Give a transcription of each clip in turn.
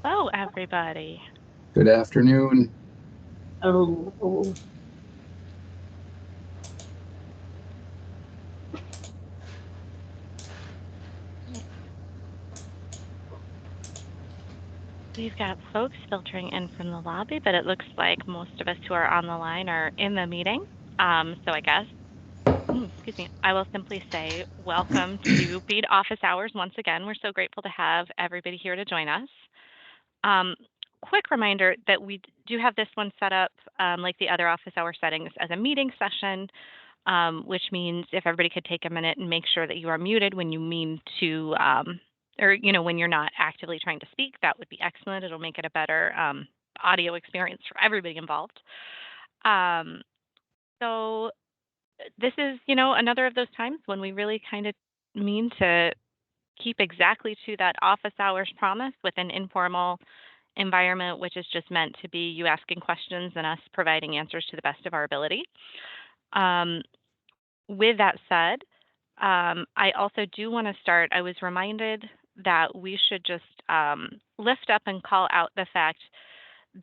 Hello, everybody. Good afternoon. Oh, We've got folks filtering in from the lobby, but it looks like most of us who are on the line are in the meeting. So I guess, excuse me, I will simply say welcome to Beat Office Hours once again. We're so grateful to have everybody here to join us. Um, Quick reminder that we do have this one set up like the other office hour settings as a meeting session, which means if everybody could take a minute and make sure that you are muted when you mean to, or when you're not actively trying to speak, that would be excellent. It'll make it a better audio experience for everybody involved. Um, so this is, another of those times when we really kind of mean to keep exactly to that office hours promise with an informal environment, which is just meant to be you asking questions and us providing answers to the best of our ability. Um, with that said, I also do want to start. I was reminded that we should just lift up and call out the fact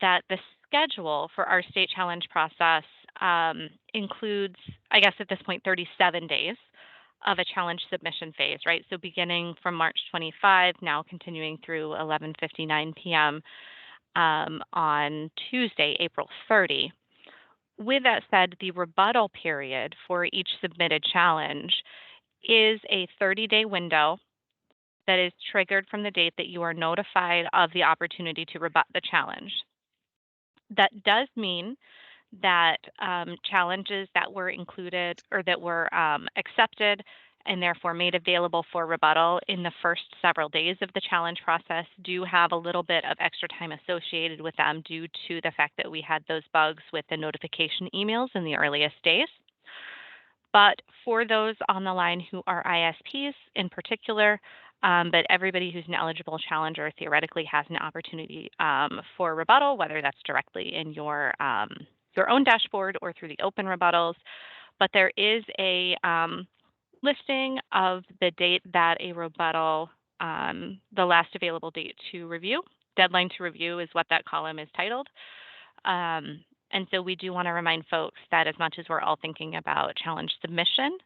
that the schedule for our state challenge process includes, I guess at this point, 37 days of a challenge submission phase, right? So beginning from March 25, now continuing through 11:59 p.m. On Tuesday, April 30. With that said, the rebuttal period for each submitted challenge is a 30-day window that is triggered from the date that you are notified of the opportunity to rebut the challenge. That does mean that challenges that were included or that were accepted and therefore made available for rebuttal in the first several days of the challenge process do have a little bit of extra time associated with them due to the fact that we had those bugs with the notification emails in the earliest days. But for those on the line who are ISPs in particular, but everybody who's an eligible challenger theoretically has an opportunity for rebuttal, whether that's directly in your own dashboard or through the open rebuttals. But there is a listing of the date that a rebuttal, the last available date to review, deadline to review is what that column is titled. And so we do want to remind folks that as much as we're all thinking about challenge submission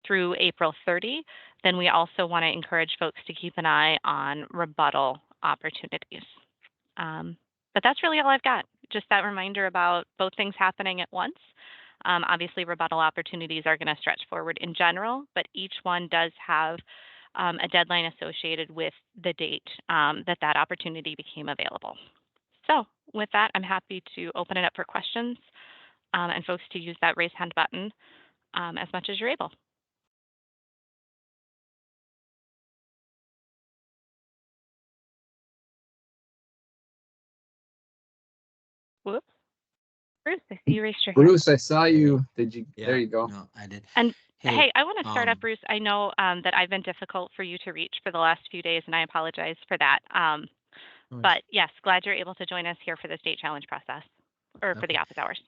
through April 30, then we also want to encourage folks to keep an eye on rebuttal opportunities. But that's really all I've got. Just that reminder about both things happening at once. Obviously, rebuttal opportunities are going to stretch forward in general, but each one does have a deadline associated with the date that opportunity became available. So with that, I'm happy to open it up for questions and folks to use that raise hand button as much as you're able. Whoops. Bruce, I see you raised your hand. Bruce, I saw you. Did you? There Yeah, you go. no, I did. And Hey, hey, I want to start up, um, Bruce. I know that I've been difficult for you to reach for the last few days, and I apologize for that. Noise. But yes, glad you're able to join us here for the state challenge process or for the Okay, office hours.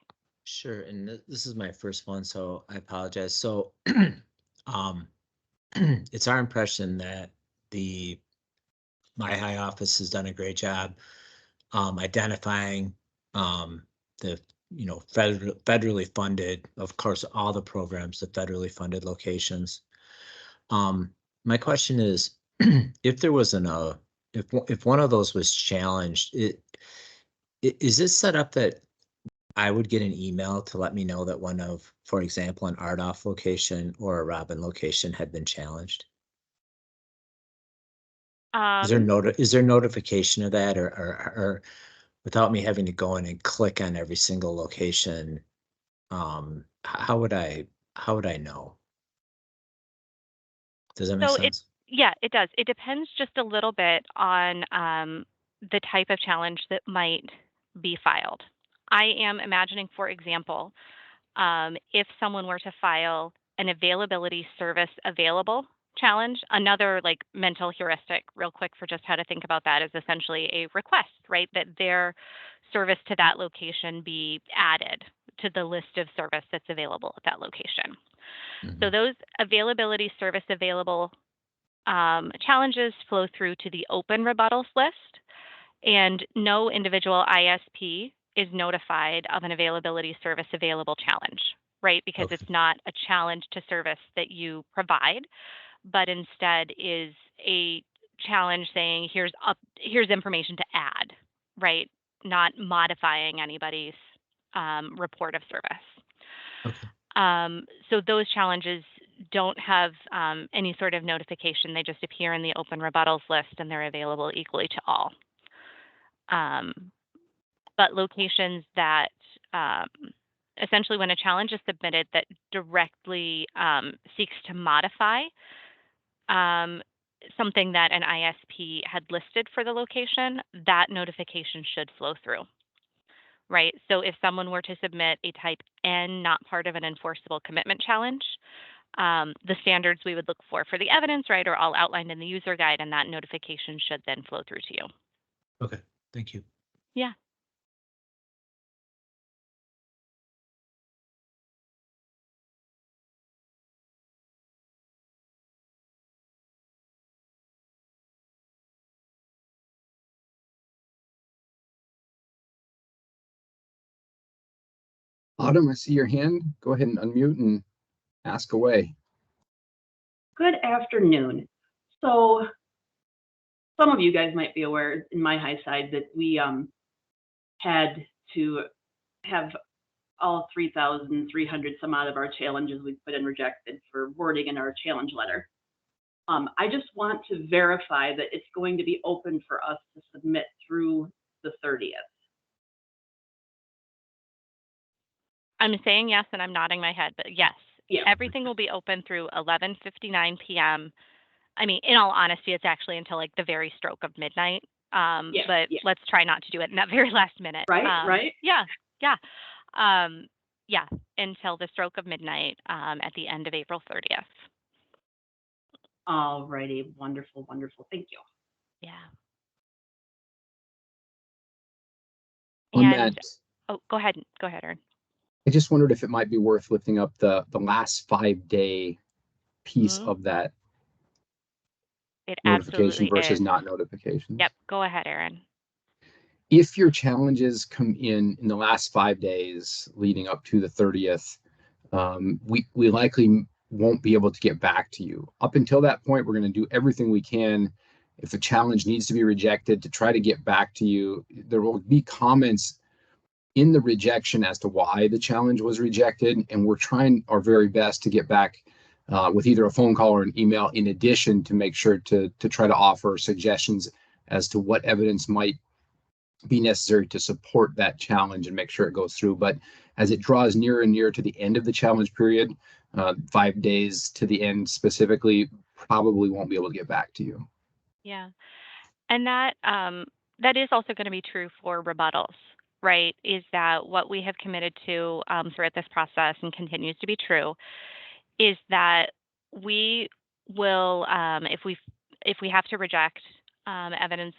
sure. And this is my first one, so I apologize. So, um, it's our impression that the My High office has done a great job identifying the federally funded, of course, all the programs, the federally funded locations. Um, my question is, if there was if one of those was challenged, is this set up that I would get an email to let me know that one of, for example, an RDOF location or a Robin location had been challenged? Um, Is there notification of that, or without me having to go in and click on every single location, how would I know? Does that make so sense? yeah, it does. It depends just a little bit on the type of challenge that might be filed. I am imagining, for example, if someone were to file an availability service available challenge, another like mental heuristic, real quick, for just how to think about that is essentially a request, right? That their service to that location be added to the list of service that's available at that location. So Mhm. those availability service available challenges flow through to the open rebuttals list. And no individual ISP is notified of an availability service available challenge, right? Because Okay. it's not a challenge to service that you provide, but instead is a challenge saying here's information to add, right? Not modifying anybody's report of service. Okay. So those challenges don't have any sort of notification. They just appear in the open rebuttals list and they're available equally to all. Um, but locations that essentially when a challenge is submitted that directly seeks to modify something that an ISP had listed for the location, that notification should flow through, right? So if someone were to submit a type N, not part of an enforceable commitment challenge, the standards we would look for the evidence, right, are all outlined in the user guide, and that notification should then flow through to you. Okay. Thank you. Yeah. Autumn, I see your hand. Go ahead and unmute and ask away. Good afternoon. So some of you guys might be aware in my high side that we had to have all 3,300 some odd of our challenges we put in rejected for wording in our challenge letter. I just want to verify that it's going to be open for us to submit through the 30th. I'm saying yes, and I'm nodding my head, but yes, Yeah. everything will be open through 11:59 p.m. I mean, in all honesty, it's actually until like the very stroke of midnight. But let's try not to do it in that very last minute. Right, right? Yeah. Yeah, until the stroke of midnight at the end of April 30th. All righty, wonderful, wonderful. Thank you. Yeah. On And that, oh, go ahead, Aaron. I just wondered if it might be worth lifting up the last 5-day piece Mhm. of that It notification absolutely versus is. not notifications. Yep. Go ahead, Aaron. If your challenges come in the last 5 days leading up to the 30th, we likely won't be able to get back to you. Up until that point, we're going to do everything we can. If a challenge needs to be rejected, to try to get back to you. There will be comments in the rejection as to why the challenge was rejected, and we're trying our very best to get back with either a phone call or an email in addition, to make sure to try to offer suggestions as to what evidence might be necessary to support that challenge and make sure it goes through. But as it draws nearer and nearer to the end of the challenge period, 5 days to the end specifically, probably won't be able to get back to you. Yeah. And that is also going to be true for rebuttals, right? Is that what we have committed to throughout this process and continues to be true, is that we will, if we have to reject evidence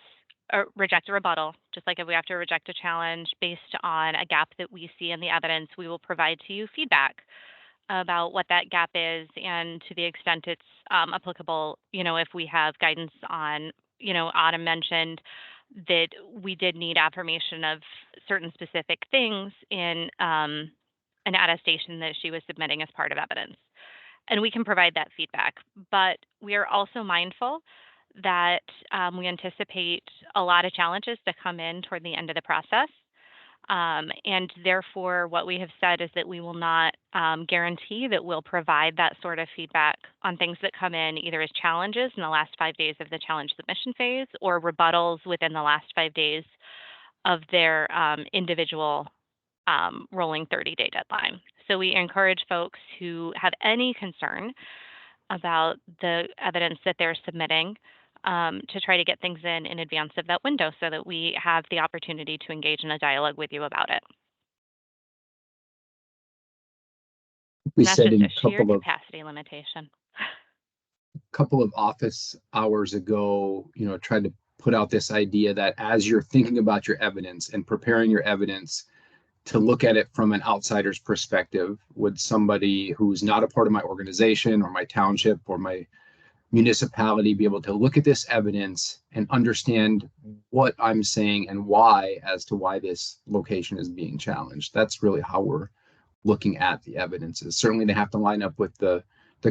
or reject a rebuttal, just like if we have to reject a challenge based on a gap that we see in the evidence, we will provide to you feedback about what that gap is, and to the extent it's applicable, if we have guidance on, Autumn mentioned that we did need affirmation of certain specific things in an attestation that she was submitting as part of evidence. And we can provide that feedback. But we are also mindful that we anticipate a lot of challenges to come in toward the end of the process. And therefore, what we have said is that we will not guarantee that we'll provide that sort of feedback on things that come in either as challenges in the last 5 days of the challenge submission phase or rebuttals within the last 5 days of their individual rolling 30-day deadline. So we encourage folks who have any concern about the evidence that they're submitting to try to get things in advance of that window so that we have the opportunity to engage in a dialogue with you about it. We And that's said just in a sheer capacity limitation. couple of office hours ago, tried to put out this idea that as you're thinking about your evidence and preparing your evidence, to look at it from an outsider's perspective. Would somebody who's not a part of my organization or my township or my municipality be able to look at this evidence and understand what I'm saying and why, as to why this location is being challenged. That's really how we're looking at the evidences. Certainly they have to line up with the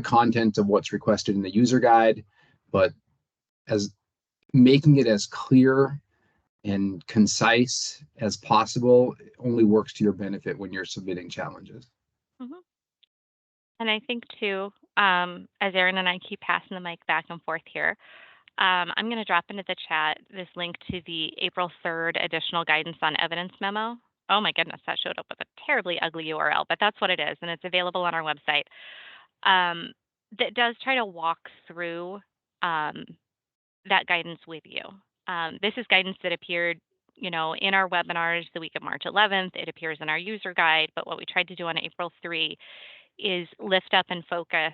content of what's requested in the user guide, but as making it as clear and concise as possible only works to your benefit when you're submitting challenges. Mhm. And I think too, as Aaron and I keep passing the mic back and forth here, I'm going to drop into the chat this link to the April 3rd additional guidance on evidence memo. Oh my goodness, that showed up with a terribly ugly URL, but that's what it is, and it's available on our website. That does try to walk through that guidance with you. This is guidance that appeared, in our webinars the week of March 11th. It appears in our user guide, but what we tried to do on April 3 is lift up and focus,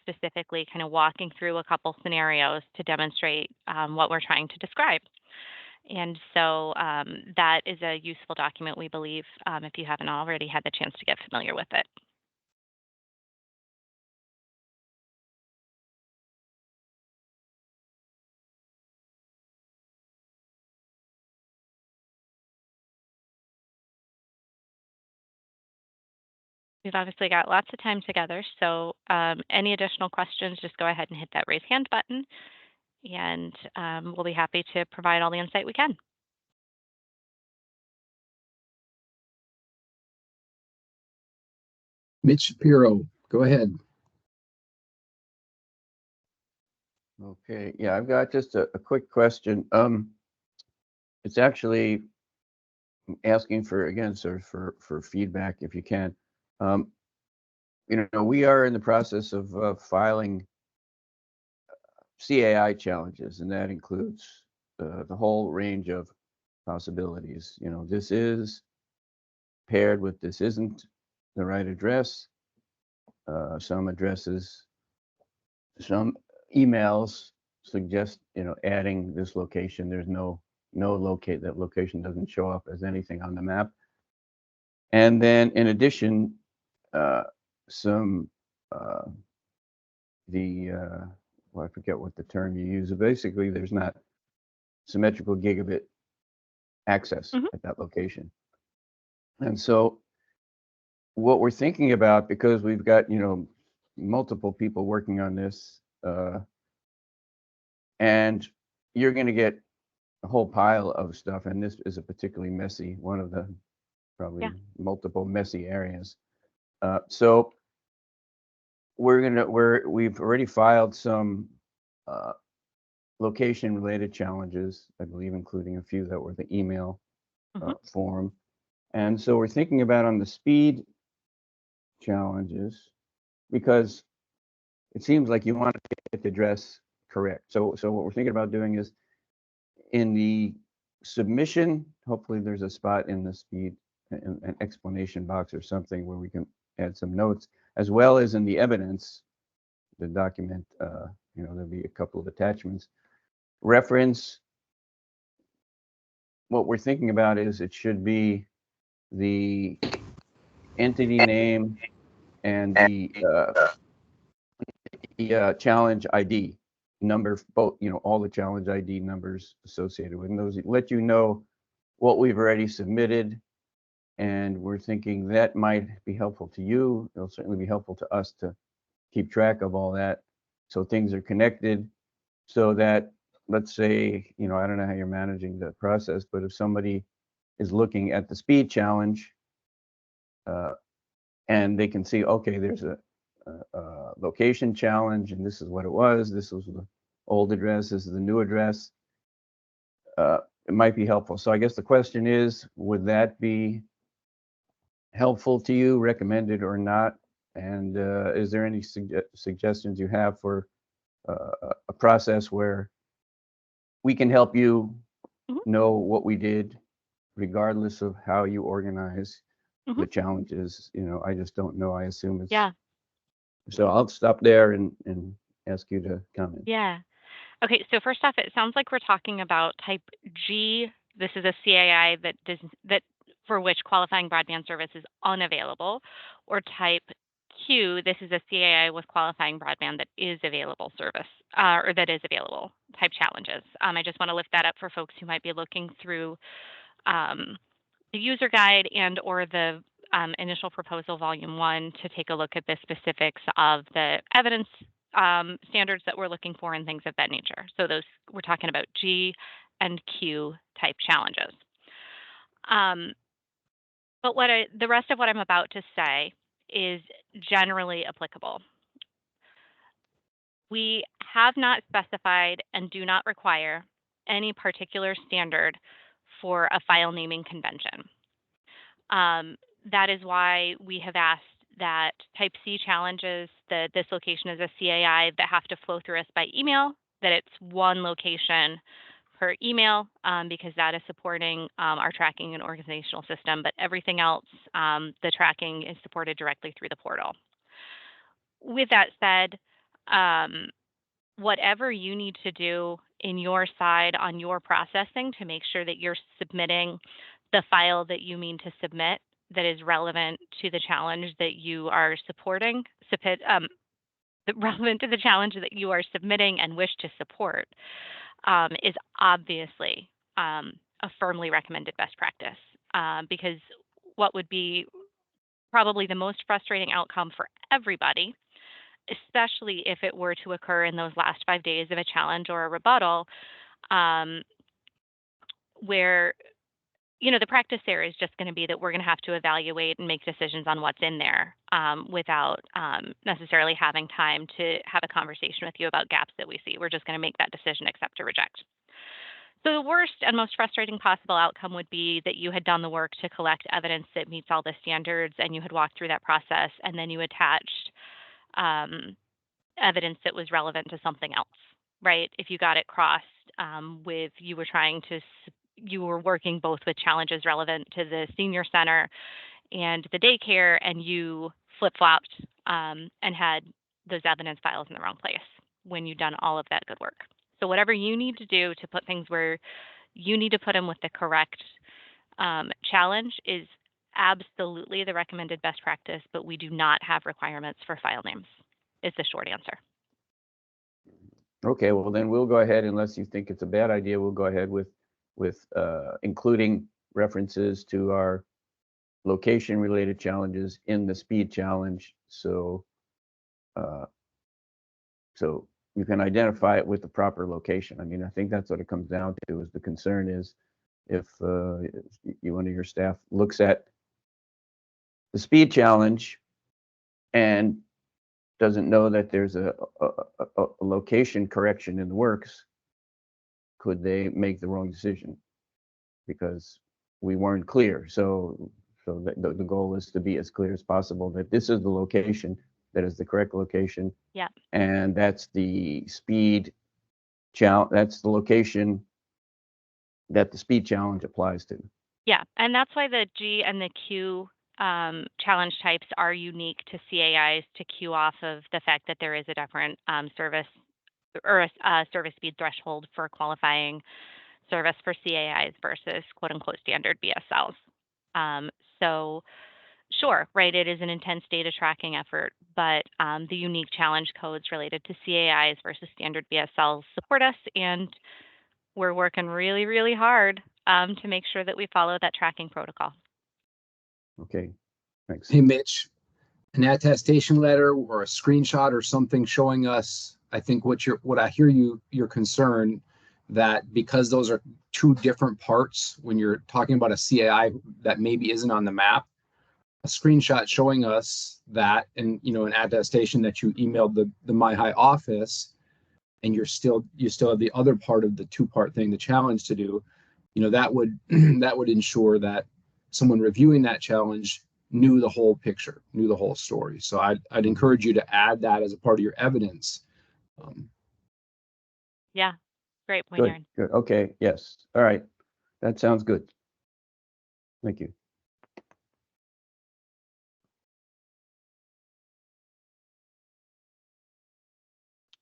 specifically kind of walking through a couple scenarios to demonstrate what we're trying to describe. And so that is a useful document, we believe, if you haven't already had the chance to get familiar with it. We've obviously got lots of time together, so any additional questions, just go ahead and hit that raise hand button, and we'll be happy to provide all the insight we can. Mitch Shapiro, go ahead. Okay, yeah, I've got just a quick question. It's actually asking for, again, sort of for feedback if you can. We are in the process of filing CAI challenges, and that includes the whole range of possibilities. This is paired with this isn't the right address. Some addresses, some emails suggest, adding this location. There's no locate. That location doesn't show up as anything on the map. And then in addition, some I forget what the term you use. Basically, there's not symmetrical gigabit access at that location. And so what we're thinking about, because we've got, multiple people working on this, and you're going to get a whole pile of stuff, and this is a particularly messy, one of the probably multiple messy areas. So we've already filed some location related challenges, I believe, including a few that were the email form. And so we're thinking about on the speed challenges, because it seems like you want to get the address correct. So what we're thinking about doing is in the submission, hopefully there's a spot in the speed, an explanation box or something where we can add some notes, as well as in the evidence, the document, there'll be a couple of attachments. Reference, what we're thinking about is it should be the entity name and the challenge ID number, both, all the challenge ID numbers associated with those, let you know what we've already submitted. And we're thinking that might be helpful to you. It'll certainly be helpful to us to keep track of all that, so things are connected, so that, let's say, I don't know how you're managing the process, but if somebody is looking at the speed challenge and they can see, okay, there's a location challenge, and this is what it was. This was the old address. This is the new address. It might be helpful. So I guess the question is, would that be helpful to you, recommended or not? And is there any suggestions you have for a process where we can help you know what we did, regardless of how you organize the challenges? I just don't know. I assume it's So I'll stop there and ask you to comment. Yeah. Okay, so first off, it sounds like we're talking about type G. This is a CAI that for which qualifying broadband service is unavailable, or type Q, this is a CAI with qualifying broadband that is available service, or that is available type challenges. I just want to lift that up for folks who might be looking through the user guide and or the initial proposal volume 1 to take a look at the specifics of the evidence standards that we're looking for and things of that nature. So those, we're talking about G and Q type challenges. But the rest of what I'm about to say is generally applicable. We have not specified and do not require any particular standard for a file naming convention. That is why we have asked that type C challenges, that this location is a CAI that have to flow through us by email, that it's one location per email, because that is supporting our tracking and organizational system, but everything else, the tracking is supported directly through the portal. With that said, whatever you need to do in your side on your processing to make sure that you're submitting the file that you mean to submit that is relevant to the challenge that you are supporting, relevant to the challenge that you are submitting and wish to support, is obviously a firmly recommended best practice, because what would be probably the most frustrating outcome for everybody, especially if it were to occur in those last 5 days of a challenge or a rebuttal, where the practice there is just going to be that we're going to have to evaluate and make decisions on what's in there without necessarily having time to have a conversation with you about gaps that we see. We're just going to make that decision, accept or reject. So the worst and most frustrating possible outcome would be that you had done the work to collect evidence that meets all the standards and you had walked through that process and then you attached evidence that was relevant to something else, right? If you got it crossed with you were working both with challenges relevant to the senior center and the daycare, and you flip-flopped and had those evidence files in the wrong place when you've done all of that good work. So whatever you need to do to put things where you need to put them with the correct challenge is absolutely the recommended best practice, but we do not have requirements for file names, is the short answer. Okay, well then we'll go ahead, unless you think it's a bad idea, we'll go ahead with including references to our location related challenges in the speed challenge. So you can identify it with the proper location. I mean, I think that's what it comes down to, is the concern is if one of your staff looks at the speed challenge and doesn't know that there's a location correction in the works, could they make the wrong decision because we weren't clear? So the goal is to be as clear as possible that this is the location, that is the correct location. Yeah. And that's the speed challenge, that's the location that the speed challenge applies to. Yeah, and that's why the G and the Q challenge types are unique to CAIs to cue off of the fact that there is a different service or a service speed threshold for qualifying service for CAIs versus quote unquote standard BSLs. So sure, right, it is an intense data tracking effort, but the unique challenge codes related to CAIs versus standard BSLs support us, and we're working really, really hard to make sure that we follow that tracking protocol. Okay, thanks. Hey, Mitch, an attestation letter or a screenshot or something showing us, I think what I hear your concern that because those are two different parts, when you're talking about a CAI that maybe isn't on the map, a screenshot showing us that, and an attestation that you emailed the MyHigh office, and you still have the other part of the two-part thing, the challenge to do, that would ensure that someone reviewing that challenge knew the whole picture, knew the whole story. So I'd encourage you to add that as a part of your evidence. Yeah, great point, Aaron. Good. Okay, yes. All right. That sounds good. Thank you.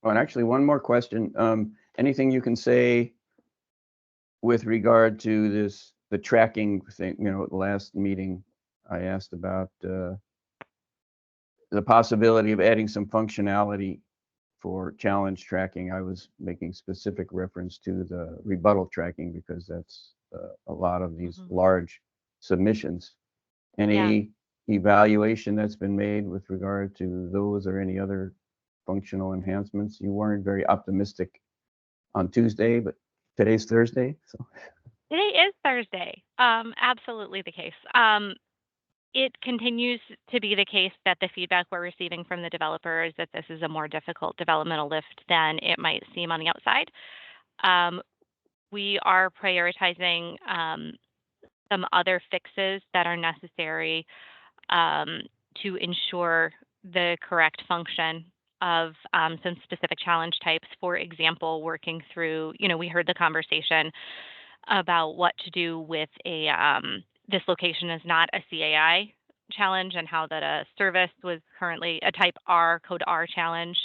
Oh, and actually one more question. Anything you can say with regard to the tracking thing? At the last meeting I asked about the possibility of adding some functionality for challenge tracking. I was making specific reference to the rebuttal tracking because that's a lot of these large submissions. Any evaluation that's been made with regard to those or any other functional enhancements? You weren't very optimistic on Tuesday, but today's Thursday, so. Today is Thursday. Absolutely the case. It continues to be the case that the feedback we're receiving from the developer is that this is a more difficult developmental lift than it might seem on the outside. We are prioritizing some other fixes that are necessary to ensure the correct function of some specific challenge types. For example, working through, we heard the conversation about what to do with a this location is not a CAI challenge, and how that a service was currently a type R, code R challenge,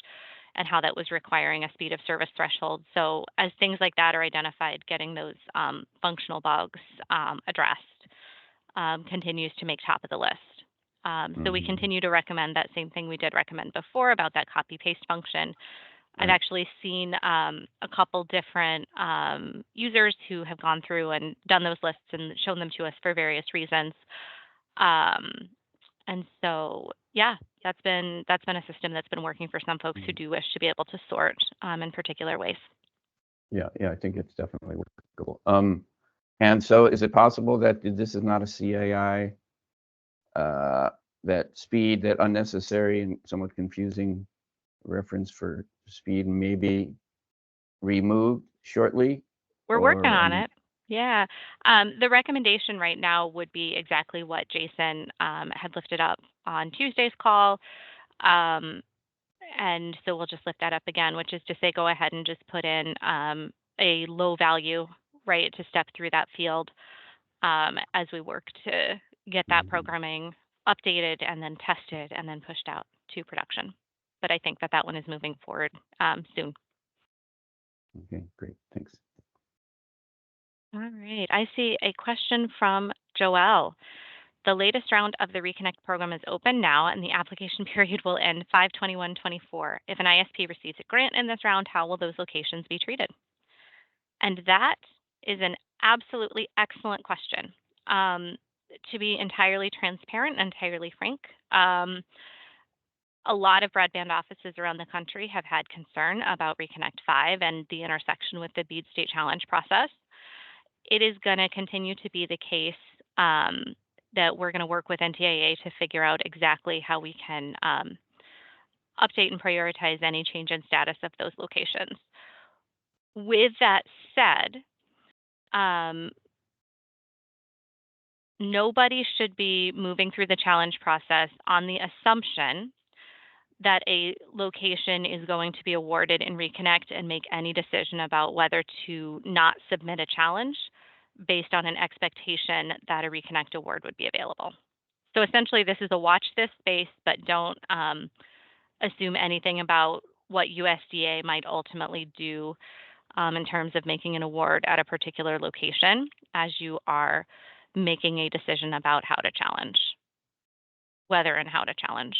and how that was requiring a speed of service threshold. So as things like that are identified, getting those functional bugs addressed continues to make top of the list. So we continue to recommend that same thing we did recommend before about that copy paste function. I've actually seen a couple different users who have gone through and done those lists and shown them to us for various reasons. And so, yeah, that's been a system that's been working for some folks who do wish to be able to sort in particular ways. Yeah, I think it's definitely workable. And so is it possible that this is not a CAI, that speed, that unnecessary and somewhat confusing reference for speed may be removed shortly? We're working on it. Yeah. The recommendation right now would be exactly what Jason had lifted up on Tuesday's call. And so we'll just lift that up again, which is to say, go ahead and just put in a low value, right, to step through that field as we work to get that programming updated and then tested and then pushed out to production. But I think that one is moving forward soon. Okay, great. Thanks. All right. I see a question from Joelle. The latest round of the Reconnect program is open now, and the application period will end 5/21/24. If an ISP receives a grant in this round, how will those locations be treated? And that is an absolutely excellent question. To be entirely transparent and entirely frank, a lot of broadband offices around the country have had concern about Reconnect 5 and the intersection with the BEAD State Challenge process. It is going to continue to be the case that we're going to work with NTIA to figure out exactly how we can update and prioritize any change in status of those locations. With that said, nobody should be moving through the challenge process on the assumption that a location is going to be awarded in Reconnect and make any decision about whether to not submit a challenge based on an expectation that a Reconnect award would be available. So essentially, this is a watch this space, but don't assume anything about what USDA might ultimately do in terms of making an award at a particular location as you are making a decision about how to challenge, whether and how to challenge.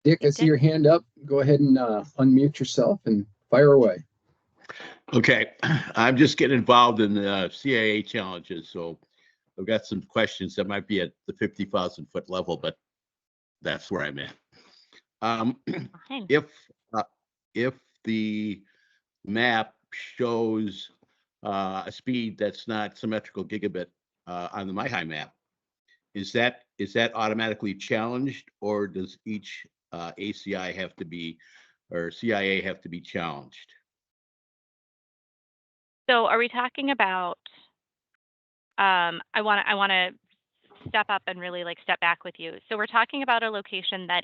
Dick, I see your hand up. Go ahead and unmute yourself and fire away. Okay, I'm just getting involved in the CAA challenges, so I've got some questions that might be at the 50,000 foot level, but that's where I'm at. If the map shows a speed that's not symmetrical gigabit on the MyHigh map, is that automatically challenged, or does each ACI have to be, or CIA have to be challenged? So are we talking about, I want to step up and really step back with you. So we're talking about a location that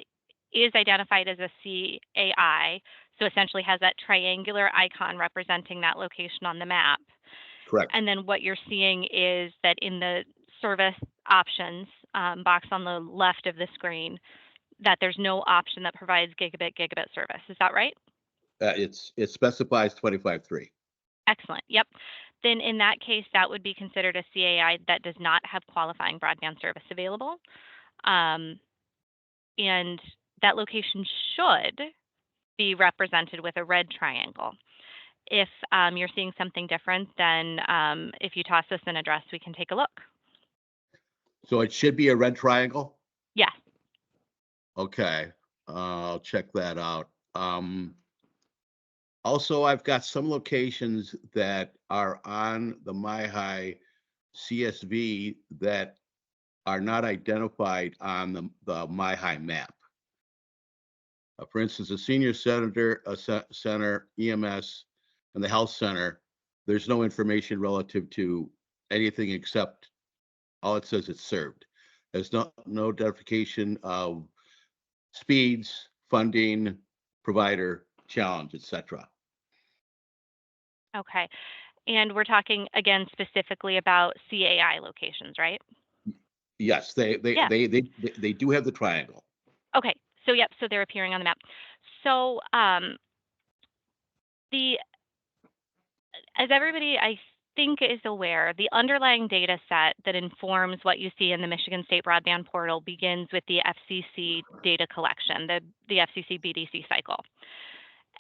is identified as a CAI, so essentially has that triangular icon representing that location on the map. Correct. And then what you're seeing is that in the service options box on the left of the screen, that there's no option that provides gigabit service. Is that right? It specifies 25.3. Excellent. Yep. Then in that case, that would be considered a CAI that does not have qualifying broadband service available. And that location should be represented with a red triangle. If you're seeing something different, then if you toss us an address, we can take a look. So it should be a red triangle? Yes. Okay, I'll check that out. Also, I've got some locations that are on the MyHigh CSV that are not identified on the MyHigh map. For instance, the senior center, EMS, and the health center, there's no information relative to anything except all it says it's served. There's no identification of speeds, funding, provider, challenge, etc. Okay. And we're talking again specifically about CAI locations, right? Yes, they do have the triangle. Okay. So yep, so they're appearing on the map. So as everybody I think is aware, the underlying data set that informs what you see in the Michigan State Broadband Portal begins with the FCC data collection, the FCC BDC cycle.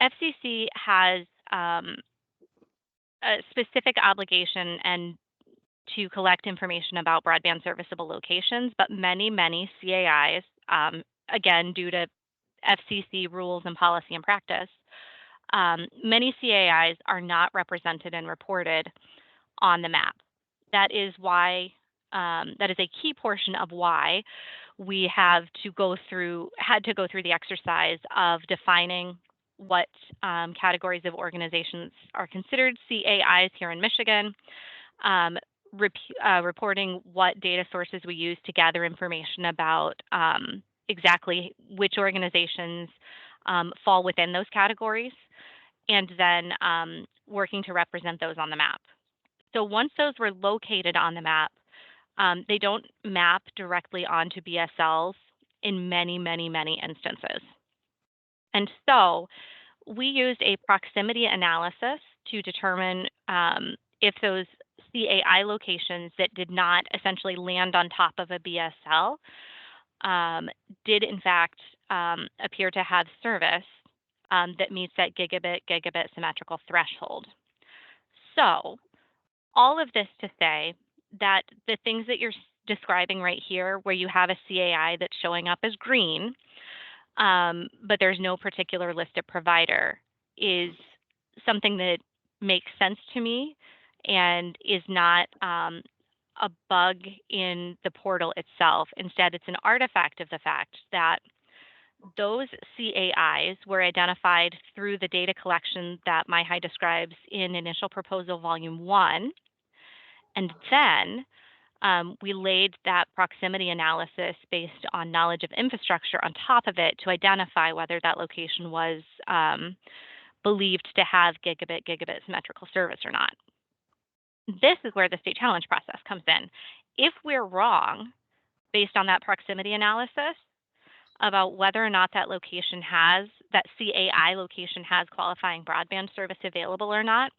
FCC has a specific obligation and to collect information about broadband serviceable locations, but many CAIs, again, due to FCC rules and policy and practice, many CAIs are not represented and reported on the map. That is why, that is a key portion of why we had to go through the exercise of defining what categories of organizations are considered CAIs here in Michigan, reporting what data sources we use to gather information about exactly which organizations fall within those categories, and then working to represent those on the map. So once those were located on the map, they don't map directly onto BSLs in many instances. And so we used a proximity analysis to determine if those CAI locations that did not essentially land on top of a BSL did in fact appear to have service that meets that gigabit symmetrical threshold. So all of this to say that the things that you're describing right here, where you have a CAI that's showing up as green, but there's no particular listed provider, is something that makes sense to me and is not a bug in the portal itself. Instead, it's an artifact of the fact that those CAIs were identified through the data collection that MyHigh describes in Initial Proposal Volume 1. And then we laid that proximity analysis based on knowledge of infrastructure on top of it to identify whether that location was believed to have gigabit symmetrical service or not. This is where the state challenge process comes in. If we're wrong, based on that proximity analysis, about whether or not that CAI location has qualifying broadband service available or not,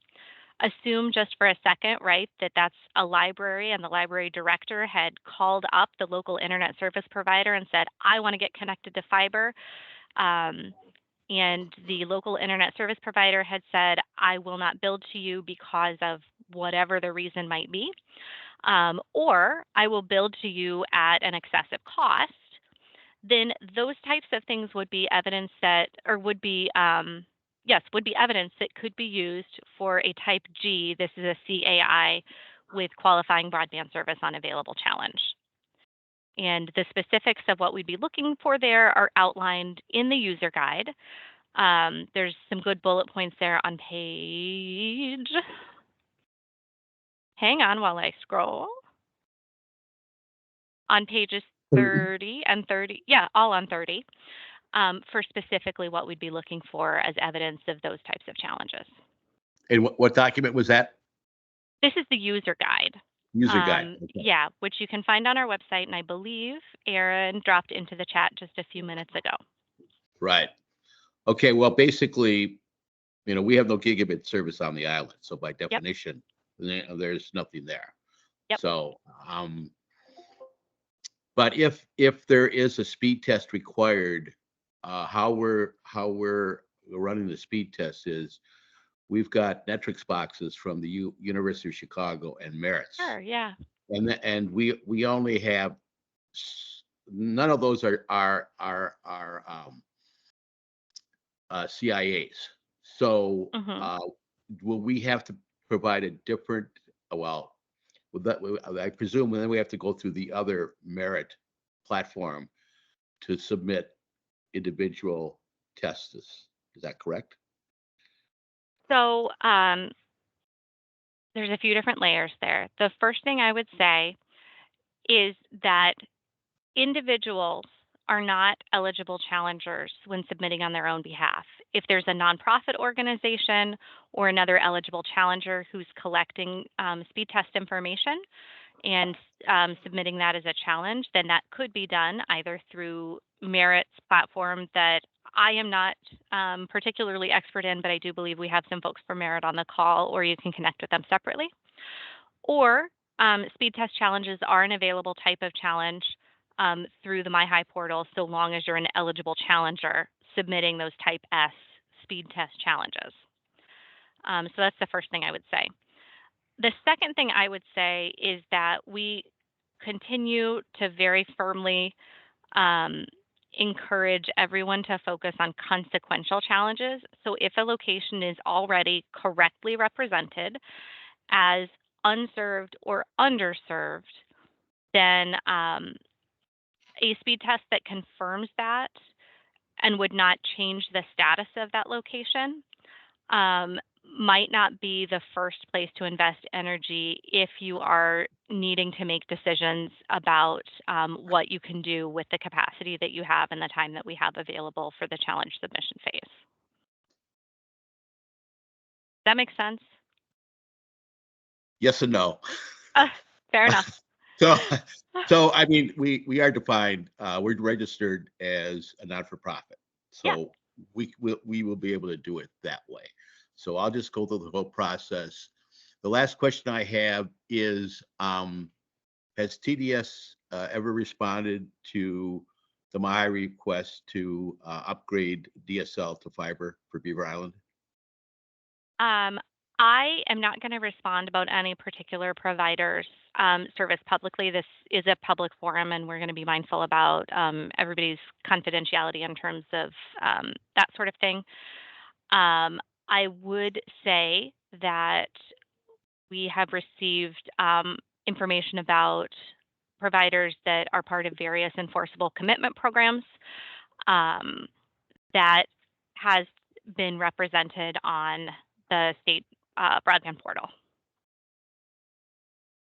assume just for a second, right, that that's a library and the library director had called up the local internet service provider and said, I want to get connected to fiber. And the local internet service provider had said, I will not build to you because of whatever the reason might be, or I will build to you at an excessive cost. Then those types of things would be evidence that, or would be evidence that could be used for a type G. This is a CAI with qualifying broadband service unavailable challenge. And the specifics of what we'd be looking for there are outlined in the user guide. There's some good bullet points there on page. Hang on while I scroll. On pages 30 and 30, yeah, all on 30, for specifically what we'd be looking for as evidence of those types of challenges. And what document was that? This is the user guide. User guide. Okay. Yeah, which you can find on our website, and I believe Aaron dropped into the chat just a few minutes ago. Right. Okay. Well, basically, we have no gigabit service on the island, so by definition, there's nothing there. Yep. So, but if there is a speed test required, how we're running the speed test is we've got Netrix boxes from the University of Chicago and Merritt's. Sure, yeah. And we only have none of those are CIAs. So will we have to provide a different? Well, with that, I presume then we have to go through the other Merit platform to submit individual tests. Is that correct? So there's a few different layers there. The first thing I would say is that individuals are not eligible challengers when submitting on their own behalf. If there's a nonprofit organization or another eligible challenger who's collecting speed test information and submitting that as a challenge, then that could be done either through Merit's platform that I am not particularly expert in, but I do believe we have some folks from Merit on the call, or you can connect with them separately. Or speed test challenges are an available type of challenge through the MyHigh portal, so long as you're an eligible challenger submitting those type S speed test challenges. So that's the first thing I would say. The second thing I would say is that we continue to very firmly encourage everyone to focus on consequential challenges. So if a location is already correctly represented as unserved or underserved, then a speed test that confirms that and would not change the status of that location might not be the first place to invest energy if you are needing to make decisions about what you can do with the capacity that you have and the time that we have available for the challenge submission phase. Does that make sense? Yes and no. Fair enough. So I mean, we are defined. We're registered as a not-for-profit, so we will be able to do it that way. So I'll just go through the whole process. The last question I have is, has TDS ever responded to the my request to upgrade DSL to fiber for Beaver Island? I am not going to respond about any particular provider's service publicly. This is a public forum, and we're going to be mindful about everybody's confidentiality in terms of that sort of thing. I would say that we have received information about providers that are part of various enforceable commitment programs that has been represented on the state broadband portal.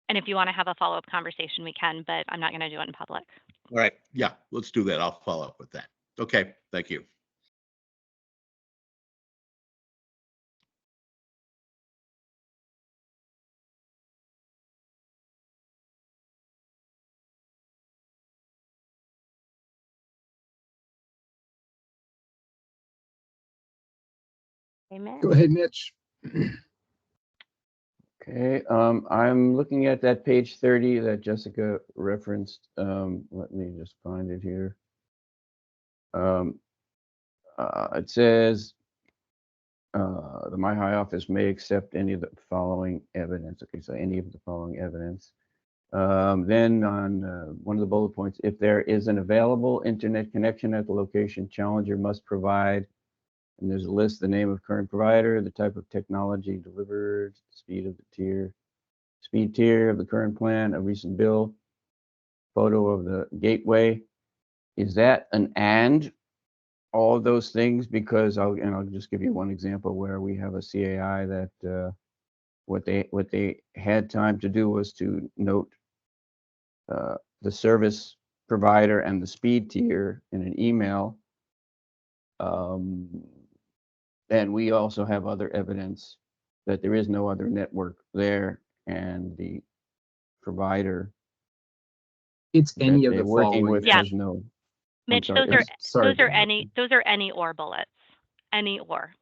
And if you want to have a follow-up conversation, we can, but I'm not going to do it in public. All right. Yeah, let's do that. I'll follow up with that. Okay. Thank you. Amen. Go ahead, Mitch. Okay, I'm looking at that page 30 that Jessica referenced. Let me just find it here. It says the MyHigh office may accept any of the following evidence. Okay, so any of the following evidence. Then on one of the bullet points, if there is an available internet connection at the location, challenger must provide, and there's a list, the name of current provider, the type of technology delivered, speed of the tier, speed tier of the current plan, a recent bill, photo of the gateway. Is that an and all of those things? Because I'll just give you one example where we have a CAI that what they had time to do was to note the service provider and the speed tier in an email. And we also have other evidence that there is no other network there, and the provider It's that any of they're the working following. with Yeah. has no. I'm Mitch, sorry, those are it's- Sorry those to are interrupt any you. those are any or bullets. Any or.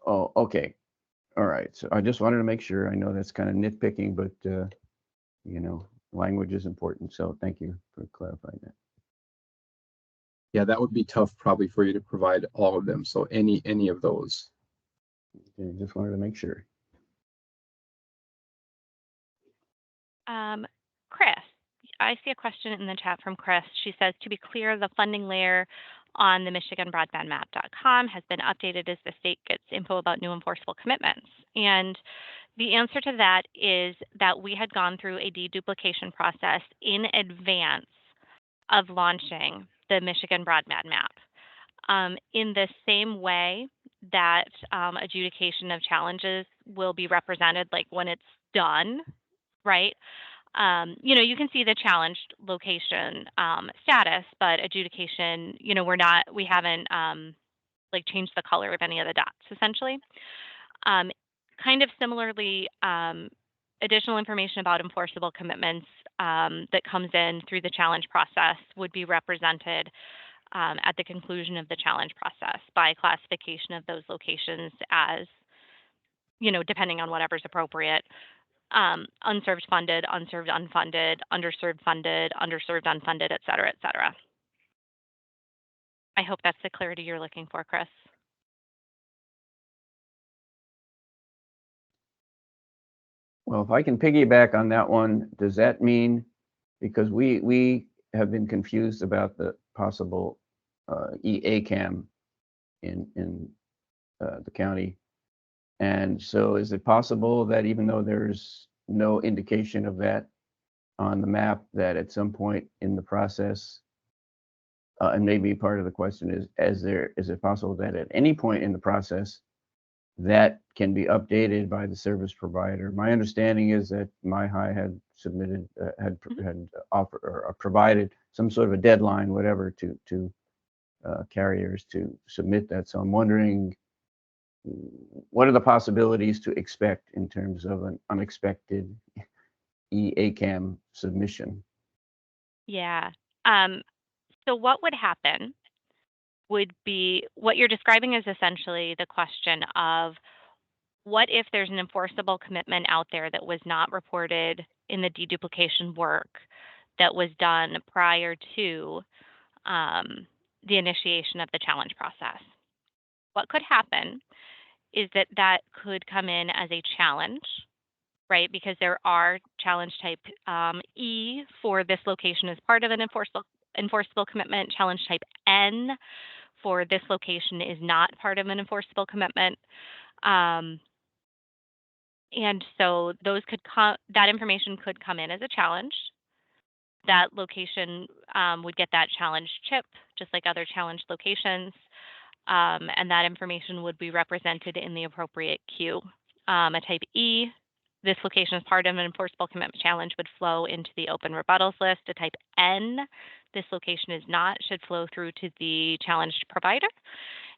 Oh, okay. All right. So I just wanted to make sure. I know that's kind of nitpicking, but you know, language is important. So thank you for clarifying that. Yeah, that would be tough probably for you to provide all of them. So any of those. Okay, just wanted to make sure. Chris, I see a question in the chat from Chris. She says, to be clear, the funding layer on the MichiganBroadbandMap.com has been updated as the state gets info about new enforceable commitments. And the answer to that is that we had gone through a deduplication process in advance of launching the Michigan Broadband Map. In the same way that adjudication of challenges will be represented, like when it's done, right? You know, you can see the challenged location status, but adjudication, you know, we haven't like changed the color of any of the dots essentially. Kind of similarly, additional information about enforceable commitments that comes in through the challenge process would be represented at the conclusion of the challenge process by classification of those locations as, you know, depending on whatever's appropriate, unserved funded, unserved unfunded, underserved funded, underserved unfunded, et cetera, et cetera. I hope that's the clarity you're looking for, Chris. Well, if I can piggyback on that one, does that mean, because we have been confused about the possible EACAM in the county. And so is it possible that even though there's no indication of that on the map, that at some point in the process, and maybe part of the question is it possible that at any point in the process that can be updated by the service provider? My understanding is that MyHigh had submitted, had offered or provided some sort of a deadline, whatever, to carriers to submit that. So I'm wondering, what are the possibilities to expect in terms of an unexpected EACAM submission? Yeah. So what would happen would be what you're describing is essentially the question of what if there's an enforceable commitment out there that was not reported in the deduplication work that was done prior to the initiation of the challenge process. What could happen is that that could come in as a challenge, right? Because there are challenge type E for this location as part of an enforceable commitment. Challenge type N for this location is not part of an enforceable commitment. And so those could that information could come in as a challenge. That location would get that challenge chip, just like other challenge locations. And that information would be represented in the appropriate queue. A type E, this location as part of an enforceable commitment challenge would flow into the open rebuttals list. A type N, this location is not, should flow through to the challenged provider.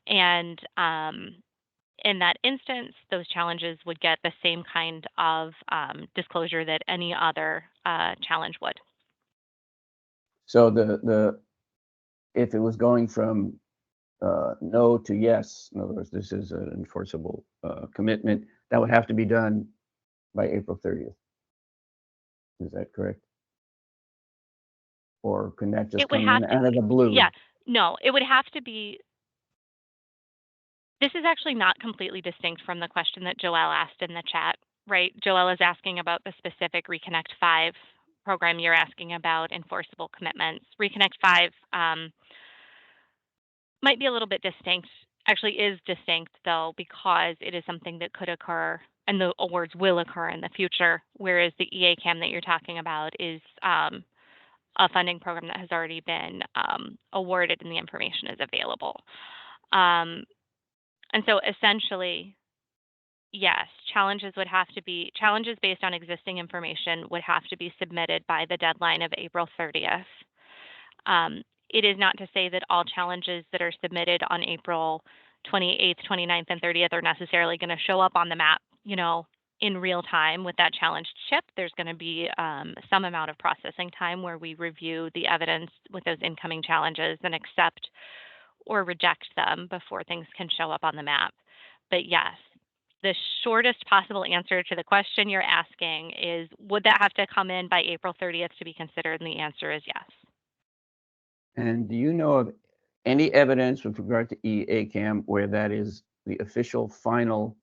And in that instance, those challenges would get the same kind of disclosure that any other challenge would. So if it was going from no to yes, in other words, this is an enforceable commitment, that would have to be done by April 30th. Is that correct? Or can that just come in out of the blue? Yeah, no, it would have to be. This is actually not completely distinct from the question that Joelle asked in the chat, right? Joelle is asking about the specific Reconnect 5 program. You're asking about enforceable commitments. Reconnect 5 might be a little bit distinct, actually is distinct though, because it is something that could occur and the awards will occur in the future, whereas the EACAM that you're talking about is a funding program that has already been awarded and the information is available. And so essentially, yes, challenges based on existing information would have to be submitted by the deadline of April 30th. It is not to say that all challenges that are submitted on April 28th, 29th, and 30th are necessarily going to show up on the map, you know, in real time with that challenged chip. There's going to be some amount of processing time where we review the evidence with those incoming challenges and accept or reject them before things can show up on the map. But yes, the shortest possible answer to the question you're asking is, would that have to come in by April 30th to be considered? And the answer is yes. And do you know of any evidence with regard to EACAM where that is the official final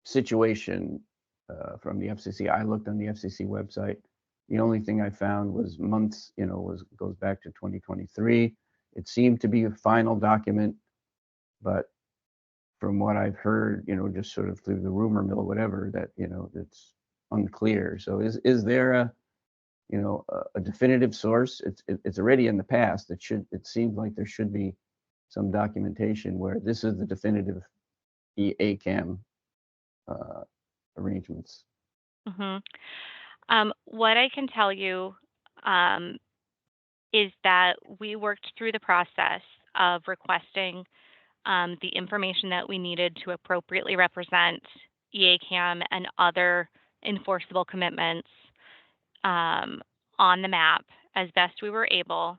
situation from the FCC? I looked on the FCC website. The only thing I found was months, goes back to 2023. It seemed to be a final document, but from what I've heard, just sort of through the rumor mill, whatever, that, it's unclear. So is there a definitive source? It's already in the past. It seems like there should be some documentation where this is the definitive EACAM arrangements. What I can tell you is that we worked through the process of requesting the information that we needed to appropriately represent EACAM and other enforceable commitments on the map as best we were able,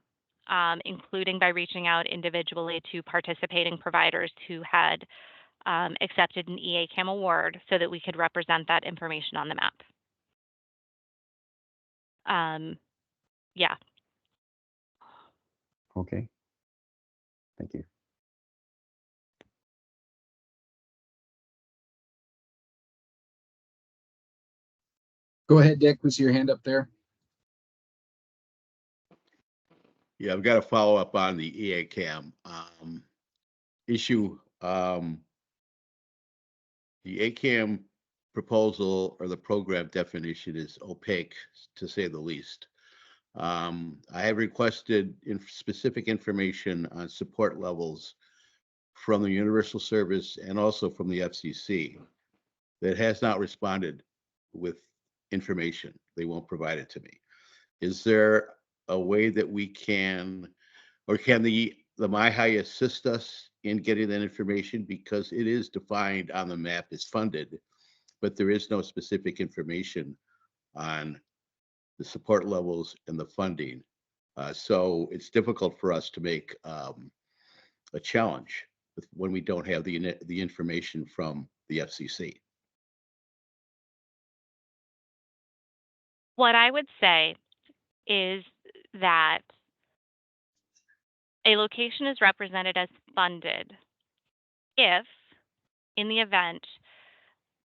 including by reaching out individually to participating providers who had accepted an EACAM award so that we could represent that information on the map. Yeah. Okay. Thank you. Go ahead, Dick. Was your hand up there? Yeah, I've got to follow up on the EACAM issue. The ACAM proposal or the program definition is opaque, to say the least. I have requested specific information on support levels from the Universal Service and also from the FCC that has not responded with information. They won't provide it to me. Is there a way that we can, or can the MyHigh assist us in getting that information? Because it is defined on the map as funded, but there is no specific information on the support levels and the funding. So it's difficult for us to make a challenge when we don't have the information from the FCC. What I would say is that a location is represented as funded if, in the event,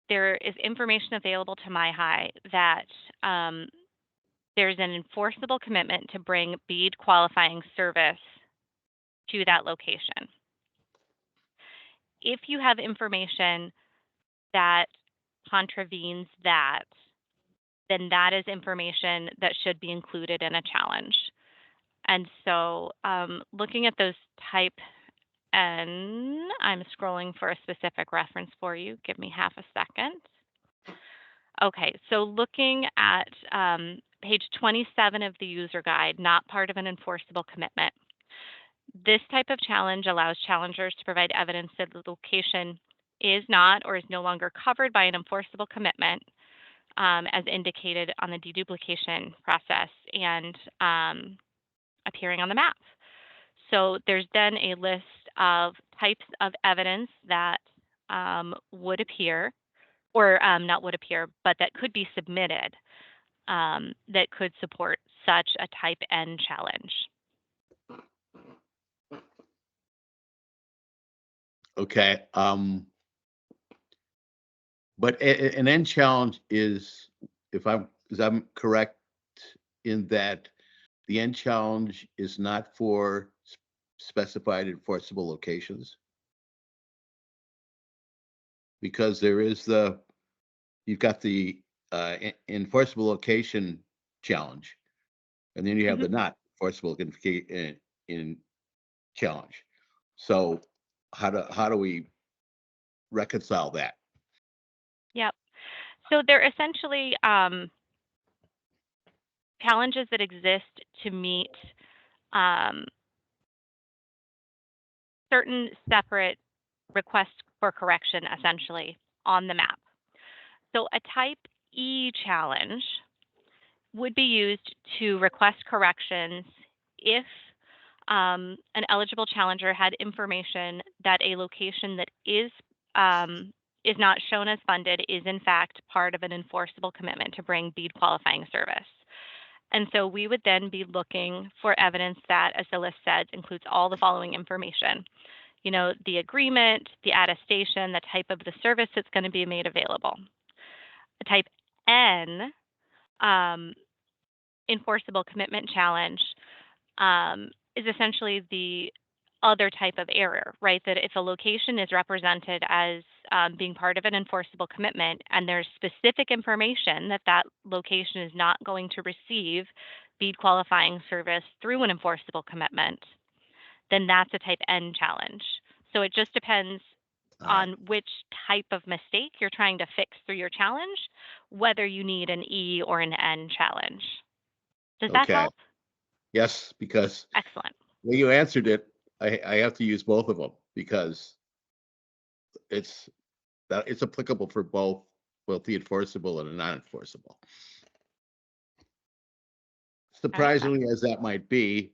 there is information available to MyHigh that there's an enforceable commitment to bring BEAD qualifying service to that location. If you have information that contravenes that, then that is information that should be included in a challenge. And so looking at those type N, I'm scrolling for a specific reference for you. Give me half a second. Okay, so looking at page 27 of the user guide, not part of an enforceable commitment. This type of challenge allows challengers to provide evidence that the location is not or is no longer covered by an enforceable commitment, as indicated on the deduplication process and appearing on the map. So there's then a list of types of evidence that would appear, or not would appear, but that could be submitted that could support such a type N challenge. Okay. But an N challenge is, if I'm correct in that the N challenge is not for specified enforceable locations, because there is you've got the enforceable location challenge, and then you have the not enforceable in challenge. So how do we reconcile that? Yep. So they're essentially challenges that exist to meet certain separate request for correction essentially on the map. So a type E challenge would be used to request corrections if an eligible challenger had information that a location that is not shown as funded is in fact part of an enforceable commitment to bring BEAD qualifying service. And so we would then be looking for evidence that, as the list says, includes all the following information. You know, the agreement, the attestation, the type of the service that's going to be made available. A type N enforceable commitment challenge is essentially the other type of error, right? That if a location is represented as being part of an enforceable commitment and there's specific information that that location is not going to receive BEAD qualifying service through an enforceable commitment, then that's a type N challenge. So it just depends on which type of mistake you're trying to fix through your challenge, whether you need an E or an N challenge. Does that Okay. help? Yes, because Excellent. when you answered it, I have to use both of them because it's applicable for both the enforceable and the non-enforceable. Surprisingly as that might be,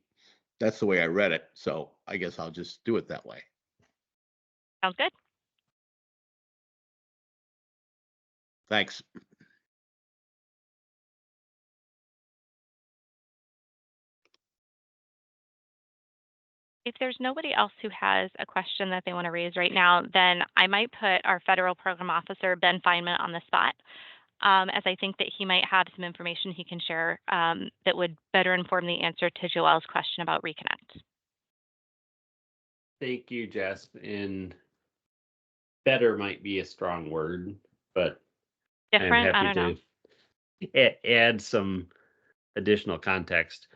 that's the way I read it. So I guess I'll just do it that way. Sounds good. Thanks. If there's nobody else who has a question that they want to raise right now, then I might put our federal program officer, Ben Feynman, on the spot, as I think that he might have some information he can share that would better inform the answer to Joelle's question about Reconnect. Thank you, Jess. And better might be a strong word, but Different? I I'm don't know. happy to add some additional context.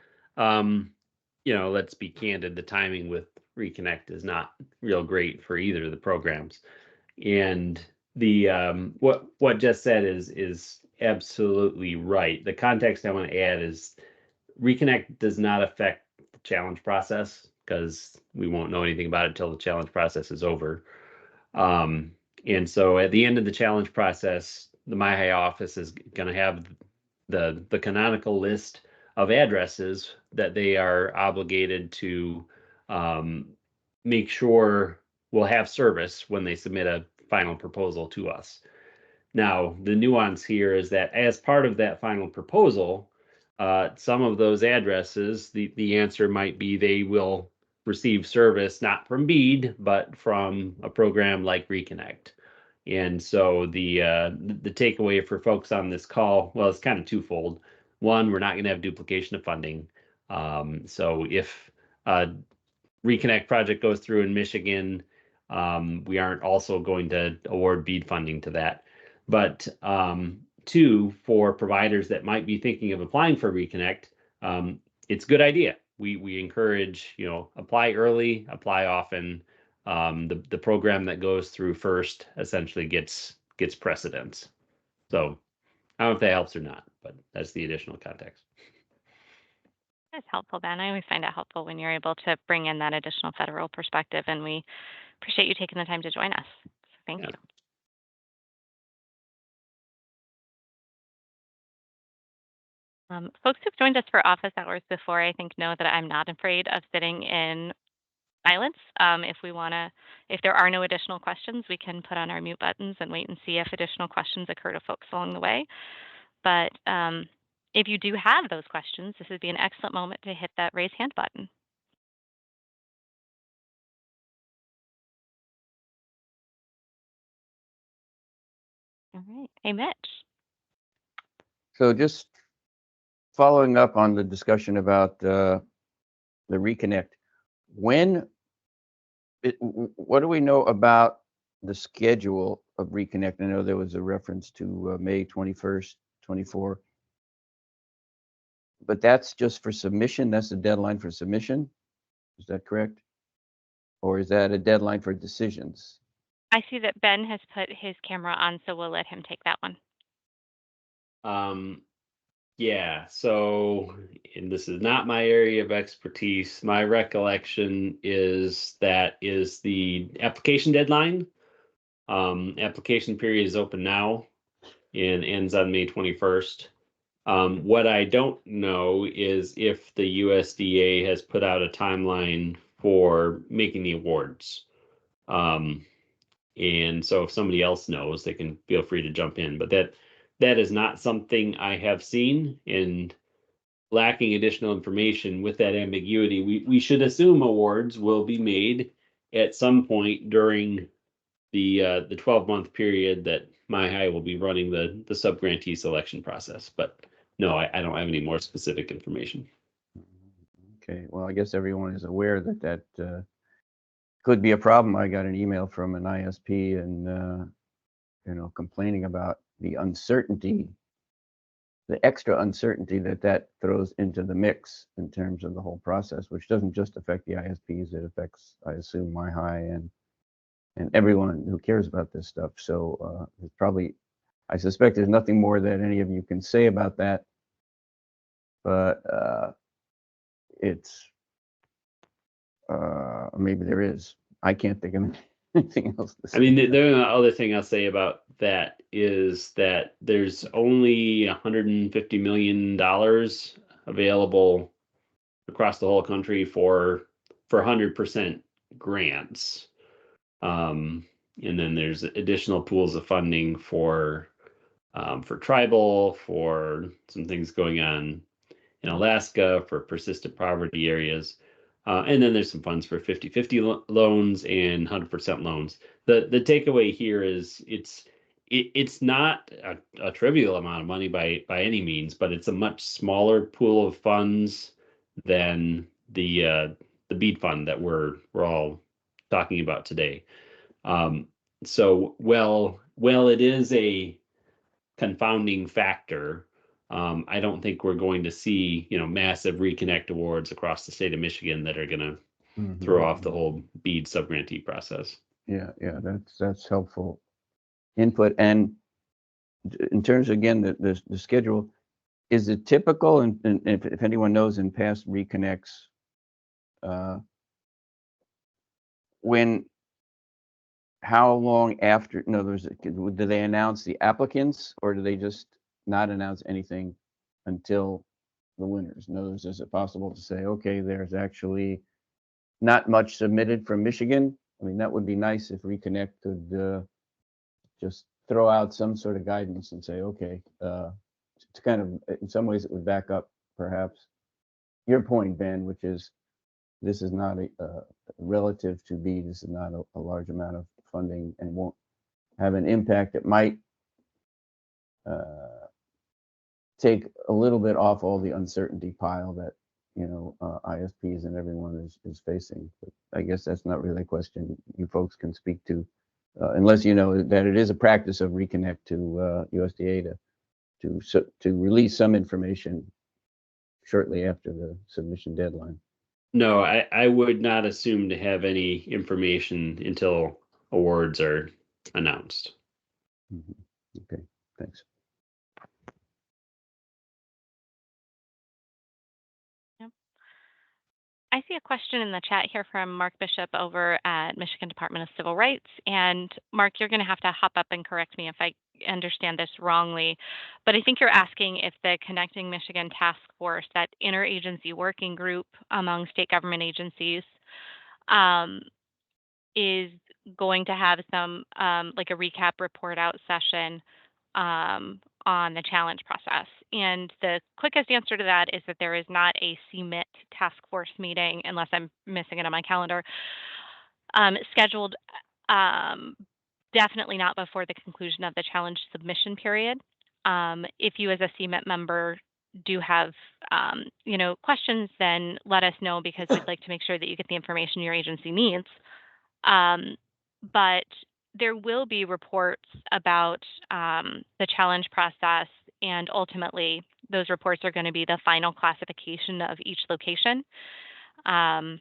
You know, let's be candid, the timing with Reconnect is not real great for either of the programs. And the what Jess said is absolutely right. The context I want to add is Reconnect does not affect the challenge process because we won't know anything about it until the challenge process is over. And so at the end of the challenge process, the MyHigh office is going to have the canonical list of addresses that they are obligated to make sure will have service when they submit a final proposal to us. Now, the nuance here is that as part of that final proposal, some of those addresses, the answer might be they will receive service not from BEAD, but from a program like Reconnect. And so the takeaway for folks on this call, well, it's kind of twofold. One, we're not going to have duplication of funding. So if a Reconnect project goes through in Michigan, we aren't also going to award BEAD funding to that. But two, for providers that might be thinking of applying for Reconnect, it's a good idea. We encourage, you know, apply early, apply often. The program that goes through first essentially gets precedence. So I don't know if that helps or not, but that's the additional context. That's helpful, Ben. I always find it helpful when you're able to bring in that additional federal perspective, and we appreciate you taking the time to join us. So thank you. Folks who've joined us for office hours before, I think, know that I'm not afraid of sitting in silence. If there are no additional questions, we can put on our mute buttons and wait and see if additional questions occur to folks along the way. But if you do have those questions, this would be an excellent moment to hit that raise hand button. All right. Hey, Mitch. So just following up on the discussion about the Reconnect, what do we know about the schedule of Reconnect? I know there was a reference to May 21st, 24. But that's just for submission? That's the deadline for submission? Is that correct? Or is that a deadline for decisions? I see that Ben has put his camera on, so we'll let him take that one. Yeah, so, and this is not my area of expertise. My recollection is that is the application deadline. Application period is open now and ends on May 21st. What I don't know is if the USDA has put out a timeline for making the awards. And so if somebody else knows, they can feel free to jump in. But that is not something I have seen, and lacking additional information with that ambiguity, we should assume awards will be made at some point during the 12-month period that My High will be running the sub-grantee selection process. But no, I don't have any more specific information. Okay, well, I guess everyone is aware that could be a problem. I got an email from an ISP and, complaining about the uncertainty, the extra uncertainty that throws into the mix in terms of the whole process, which doesn't just affect the ISPs, it affects, I assume, My High and everyone who cares about this stuff. So it's probably, I suspect there's nothing more that any of you can say about that, but it's, maybe there is. I can't think of anything else to say. I mean, the other thing I'll say about that is that there's only $150 million available across the whole country for 100% grants. And then there's additional pools of funding for tribal, for some things going on in Alaska, for persistent poverty areas. And then there's some funds for 50-50 loans and 100% loans. The takeaway here is it's not a trivial amount of money by any means, but it's a much smaller pool of funds than the BEAD fund that we're all talking about today. So it is a confounding factor. I don't think we're going to see, massive reconnect awards across the state of Michigan that are going to throw off the whole BEAD subgrantee process. Yeah, that's helpful input. And in terms of, again, the schedule, is it typical, and if anyone knows in past reconnects, how long after, in other words, do they announce the applicants, or do they just not announce anything until the winners? In other words, is it possible to say, okay, there's actually not much submitted from Michigan? I mean, that would be nice if Reconnect could just throw out some sort of guidance and say, okay, to kind of, in some ways, it would back up perhaps your point, Ben, which is this is not a relative to BEAD, this is not a large amount of funding and won't have an impact. It might take a little bit off all the uncertainty pile that ISPs and everyone is facing. But I guess that's not really a question you folks can speak to, unless you know that it is a practice of Reconnect to USDA to release some information shortly after the submission deadline. No, I would not assume to have any information until awards are announced. Okay, thanks. I see a question in the chat here from Mark Bishop over at Michigan Department of Civil Rights. And Mark, you're going to have to hop up and correct me if I understand this wrongly. But I think you're asking if the Connecting Michigan Task Force, that interagency working group among state government agencies, is going to have some like a recap report out session on the challenge process. And the quickest answer to that is that there is not a CMIT task force meeting, unless I'm missing it on my calendar, scheduled, definitely not before the conclusion of the challenge submission period. If you as a CMIT member do have questions, then let us know, because we'd like to make sure that you get the information your agency needs. But there will be reports about the challenge process, and ultimately those reports are going to be the final classification of each location. And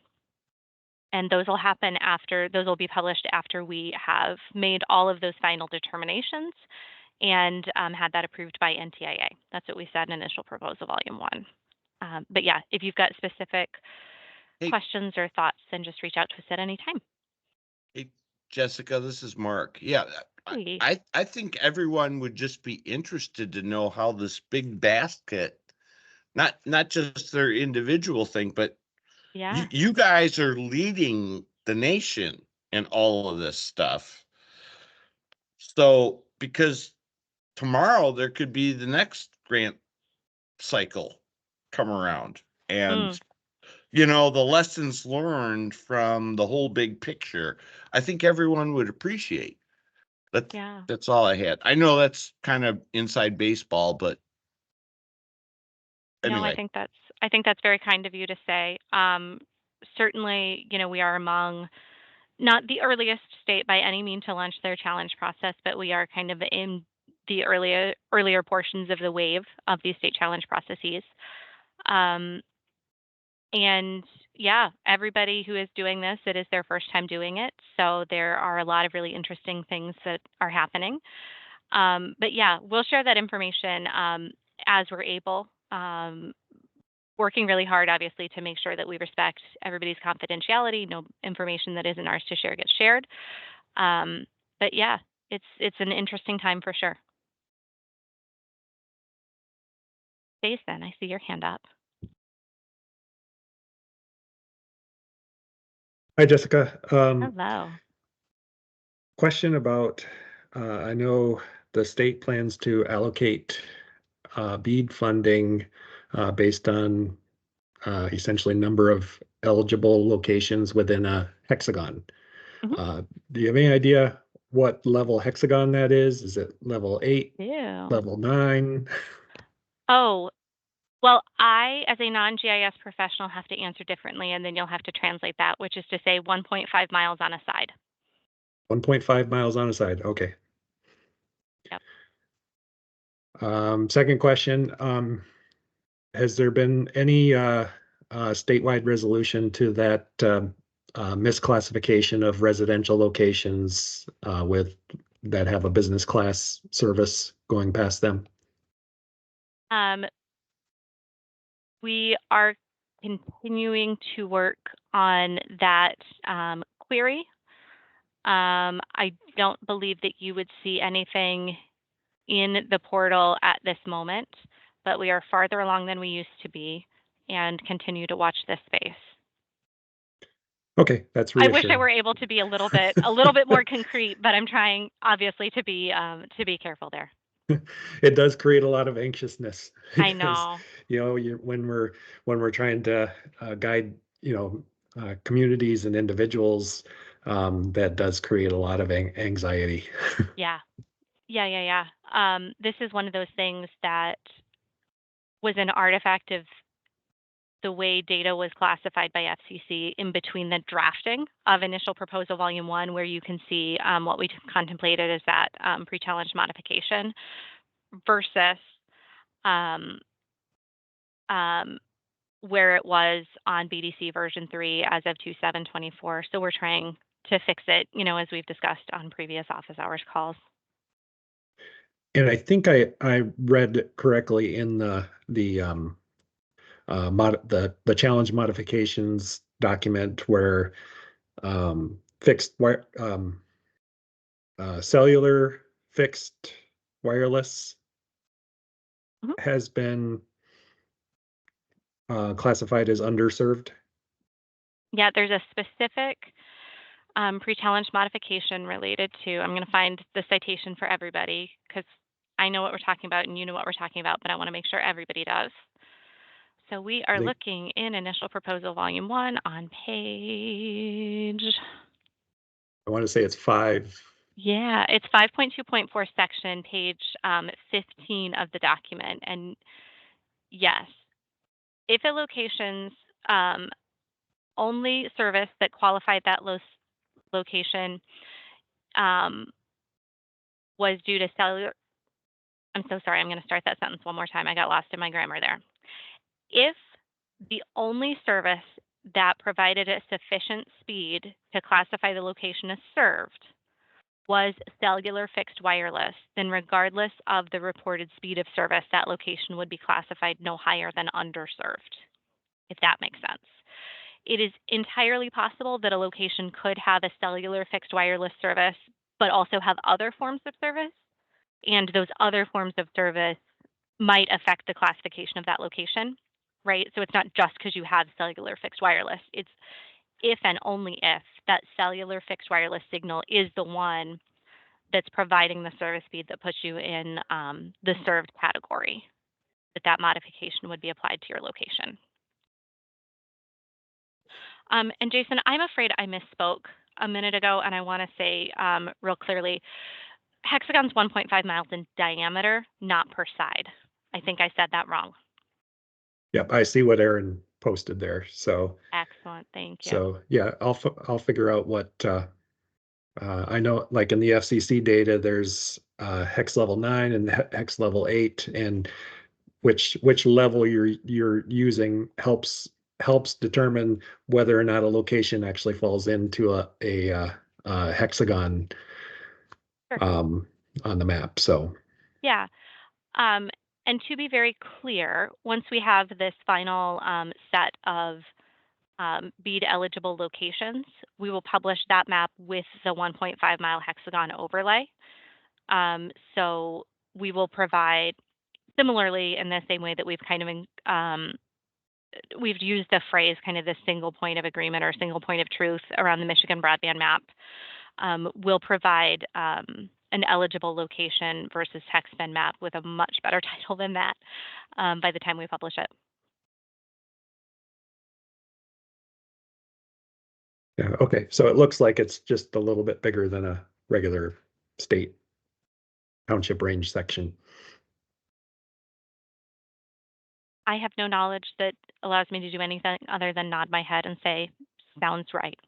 those will be published after we have made all of those final determinations and had that approved by NTIA. That's what we said in initial proposal volume 1. But yeah, if you've got specific Hey, questions or thoughts, then just reach out to us at any time. hey, Jessica, this is Mark. Yeah, Hey. I think everyone would just be interested to know how this big basket, not just their individual thing, but Yeah. you guys are leading the nation in all of this stuff. So because tomorrow there could be the next grant cycle come around, and you know, the lessons learned from the whole big picture, I think everyone would appreciate. Yeah. That's all I had. I know that's kind of inside baseball, but No, anyway. I think that's very kind of you to say. Certainly, you know, we are among not the earliest state by any mean to launch their challenge process, but we are kind of in the earlier portions of the wave of these state challenge processes. Um, and yeah, everybody who is doing this, it is their first time doing it. So there are a lot of really interesting things that are happening. But yeah, we'll share that information as we're able. Working really hard, obviously, to make sure that we respect everybody's confidentiality. No information that isn't ours to share gets shared. But yeah, it's an interesting time for sure. Jason, I see your hand up. Hi, Jessica. Hello. Question about, I know the state plans to allocate BEAD funding based on essentially number of eligible locations within a hexagon. Mhm. Do you have any idea what level hexagon that is? Is it level 8, Ew. level 9? Oh, well, I, as a non-GIS professional, have to answer differently, and then you'll have to translate that, which is to say 1.5 miles on a side. 1.5 miles on a side. Okay. Yep. Second question, has there been any statewide resolution to that misclassification of residential locations with that have a business class service going past them? We are continuing to work on that query. I don't believe that you would see anything in the portal at this moment, but we are farther along than we used to be and continue to watch this space. Okay, that's I reassuring. wish I were able to be a little bit more concrete, but I'm trying obviously to be careful there. It does create a lot of anxiousness. I because, know. you know, when we're trying to guide, you know, communities and individuals, that does create a lot of anxiety. Yeah. This is one of those things that was an artifact of the way data was classified by FCC in between the drafting of initial proposal volume 1, where you can see what we contemplated as that pre-challenge modification versus where it was on BDC version 3 as of 2/7/24. So we're trying to fix it, you know, as we've discussed on previous office hours calls. And I think I read correctly in the challenge modifications document where fixed wire cellular fixed wireless Mhm. has been classified as underserved. Yeah, there's a specific pre-challenge modification related to, I'm going to find the citation for everybody because I know what we're talking about and you know what we're talking about, but I want to make sure everybody does. So we are looking in initial proposal volume 1 on page, I want to say it's 5. yeah, it's 5.2.4 section, page 15 of the document. And yes, if a location's only service that qualified that location was due to cellular, I'm so sorry, I'm going to start that sentence one more time. I got lost in my grammar there. If the only service that provided a sufficient speed to classify the location as served was cellular fixed wireless, then regardless of the reported speed of service, that location would be classified no higher than underserved, if that makes sense. It is entirely possible that a location could have a cellular fixed wireless service, but also have other forms of service, and those other forms of service might affect the classification of that location, right? So it's not just because you have cellular fixed wireless. It's if and only if that cellular fixed wireless signal is the one that's providing the service speed that puts you in the served category, that modification would be applied to your location. And Jason, I'm afraid I misspoke a minute ago, and I want to say real clearly, Hexagon's 1.5 miles in diameter, not per side. I think I said that wrong. Yep, I see what Aaron posted there. So Excellent, thank you. so yeah, I'll figure out what I know. Like in the FCC data, there's hex level 9 and hex level 8, and which level you're using helps determine whether or not a location actually falls into a hexagon Sure. On the map. So Yeah. And to be very clear, once we have this final set of BEAD eligible locations, we will publish that map with the 1.5 mile hexagon overlay. So we will provide, similarly in the same way that we've kind of we've used the phrase kind of the single point of agreement or single point of truth around the Michigan broadband map. We'll provide an eligible location versus HexBin map with a much better title than that by the time we publish it. yeah, okay. So it looks like it's just a little bit bigger than a regular state township range section. I have no knowledge that allows me to do anything other than nod my head and say, sounds right.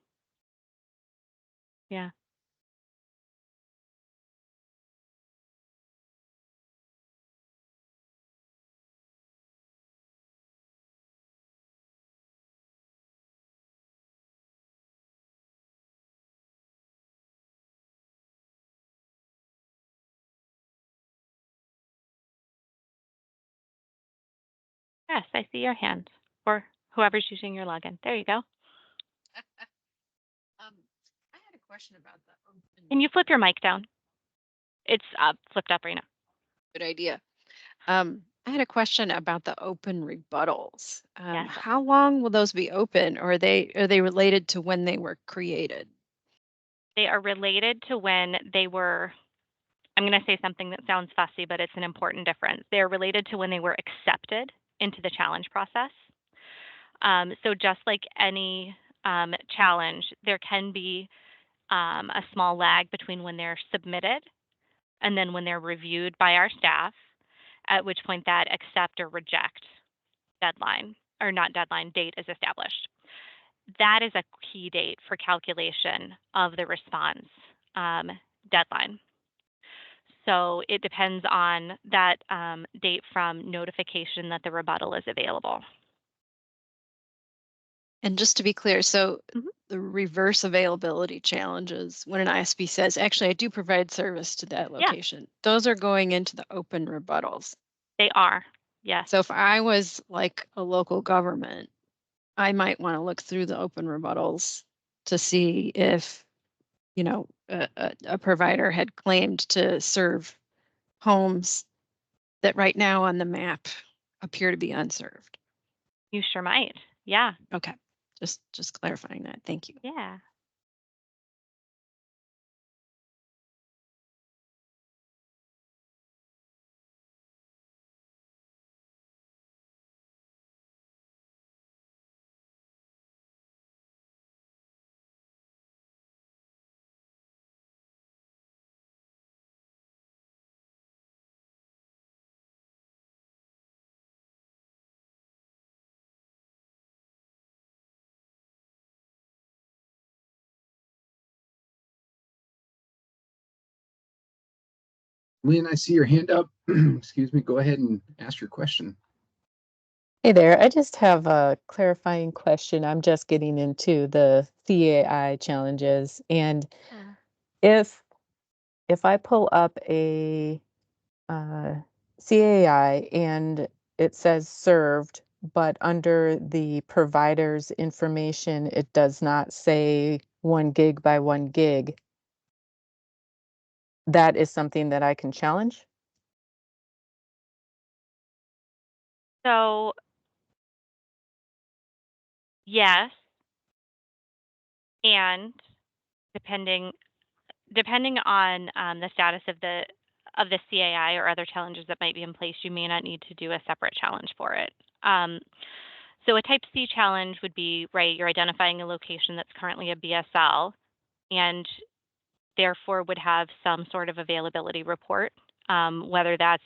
Yeah. Yes, I see your hand, or whoever's using your login. There you go. I had a question about the open. Can you flip your mic down? It's flipped up right now. Good idea. I had a question about the open rebuttals. Yes. How long will those be open, or are they related to when they were created? They are related to when they were, I'm going to say something that sounds fussy, but it's an important difference. They are related to when they were accepted into the challenge process. So just like any challenge, there can be a small lag between when they're submitted and then when they're reviewed by our staff, at which point that accept or reject deadline, or not deadline, date is established. That is a key date for calculation of the response deadline. So it depends on that date from notification that the rebuttal is available. And just to be clear, so the reverse availability challenges, when an ISP says, actually, I do provide service to that location, those are going into the open rebuttals. They are, yes. So if I was like a local government, I might want to look through the open rebuttals to see if, you know, a provider had claimed to serve homes that right now on the map appear to be unserved. You sure might. Yeah. Okay. Just clarifying that. Thank you. Yeah. Lynn, I see your hand up. Excuse me. Go ahead and ask your question. Hey there, I just have a clarifying question. I'm just getting into the CAI challenges. And if if I pull up a CAI and it says served, but under the provider's information, it does not say 1 gig by 1 gig, that is something that I can challenge? So yes, and depending on the status of the CAI or other challenges that might be in place, you may not need to do a separate challenge for it. So a type C challenge would be, right, you're identifying a location that's currently a BSL and therefore would have some sort of availability report, whether that's,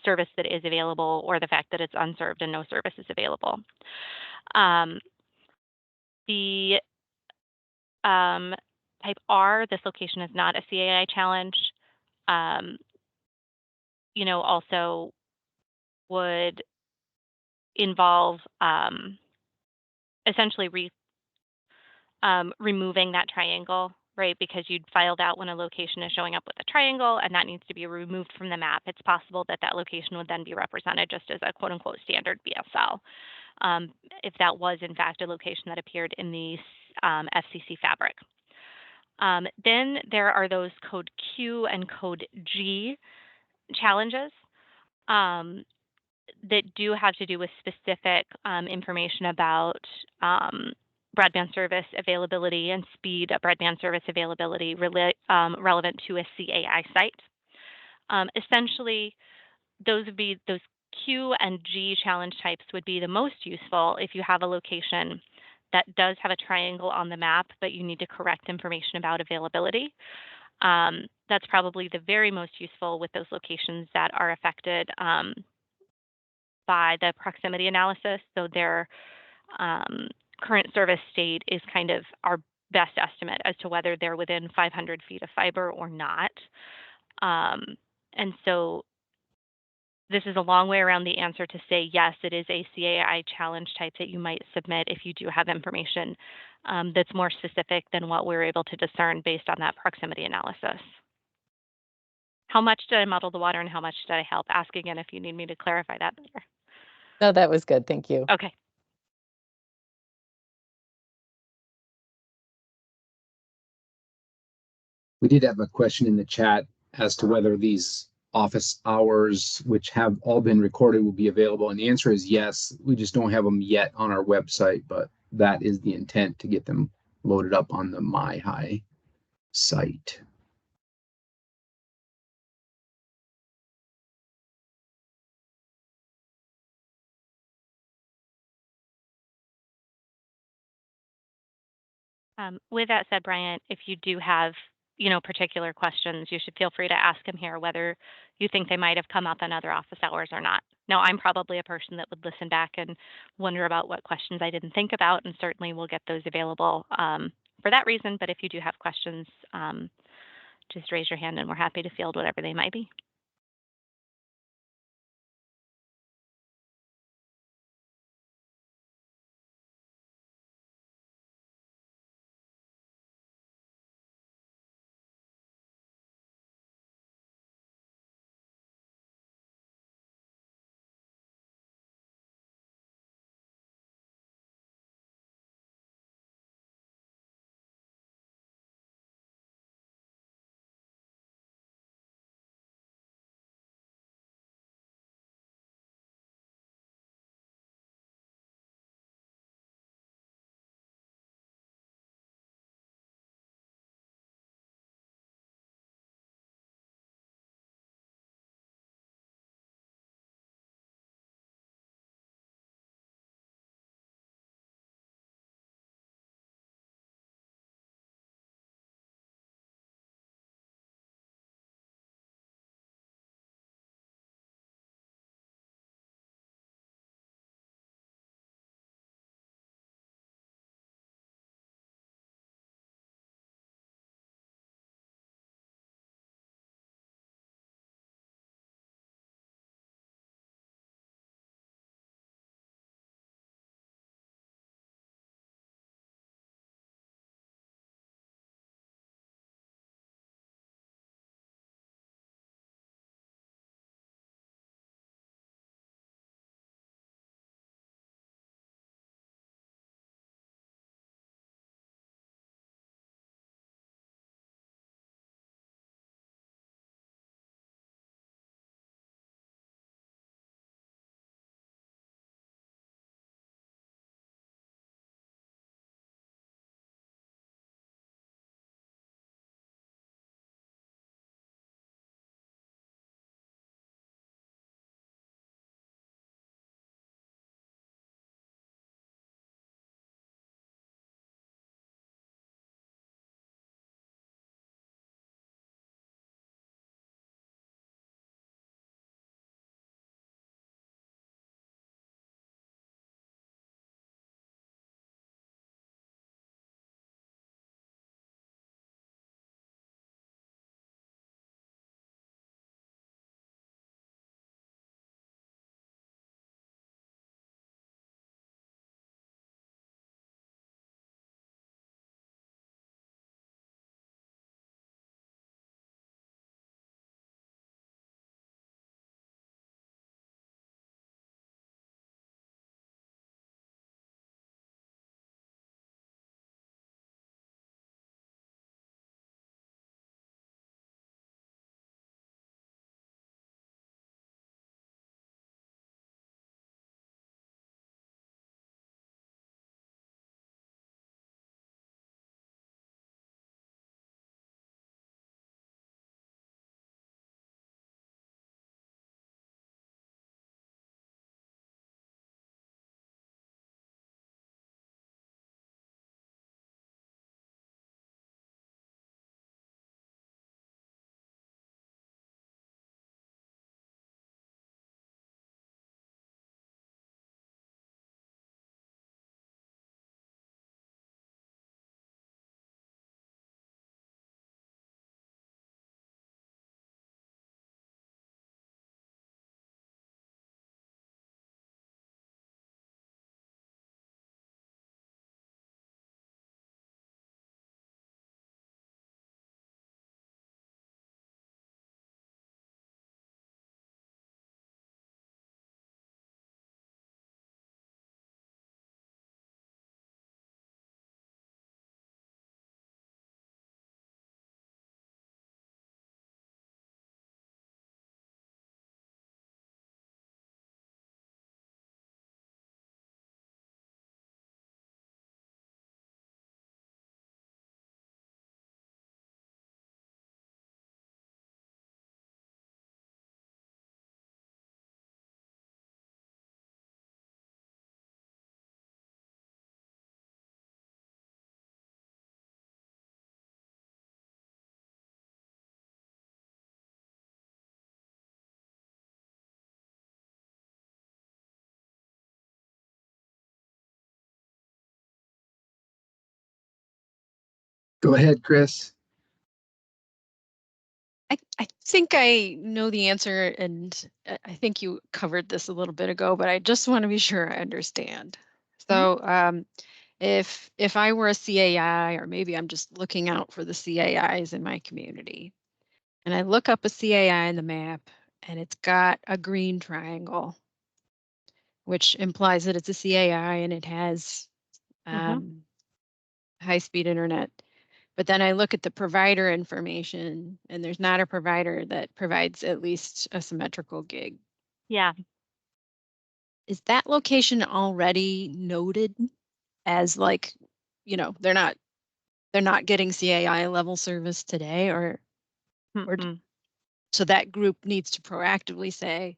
service that is available or the fact that it's unserved and no service is available. The type R, this location is not a CAI challenge. Also would involve essentially removing that triangle, right? Because you'd filed out when a location is showing up with a triangle and that needs to be removed from the map. It's possible that that location would then be represented just as a quote unquote standard BSL. If that was in fact a location that appeared in the FCC fabric. Then there are those code Q and code G challenges that do have to do with specific information about broadband service availability and speed of broadband service availability relevant to a CAI site. Essentially, those Q and G challenge types would be the most useful if you have a location that does have a triangle on the map, but you need to correct information about availability. That's probably the very most useful with those locations that are affected by the proximity analysis. So their current service state is kind of our best estimate as to whether they're within 500 feet of fiber or not. And so this is a long way around the answer to say, yes, it is a CAI challenge type that you might submit if you do have information that's more specific than what we're able to discern based on that proximity analysis. How much did I muddle the water and how much did I help? Ask again if you need me to clarify that better. No, that was good. Thank you. Okay. We did have a question in the chat as to whether these office hours, which have all been recorded, will be available. And the answer is yes. We just don't have them yet on our website, but that is the intent, to get them loaded up on the MyHigh site. With that said, Bryant, if you do have, particular questions, you should feel free to ask them here, whether you think they might have come up in other office hours or not. Now, I'm probably a person that would listen back and wonder about what questions I didn't think about, and certainly we'll get those available for that reason. But if you do have questions, just raise your hand and we're happy to field whatever they might be. Go ahead, Chris. I think I know the answer, and I think you covered this a little bit ago, but I just want to be sure I understand. So if I were a CAI, or maybe I'm just looking out for the CAIs in my community, and I look up a CAI in the map, and it's got a green triangle, which implies that it's a CAI and it has high-speed internet. But then I look at the provider information, and there's not a provider that provides at least a symmetrical gig. Yeah. Is that location already noted as, like, you know, they're not getting CAI level service today, or so that group needs to proactively say,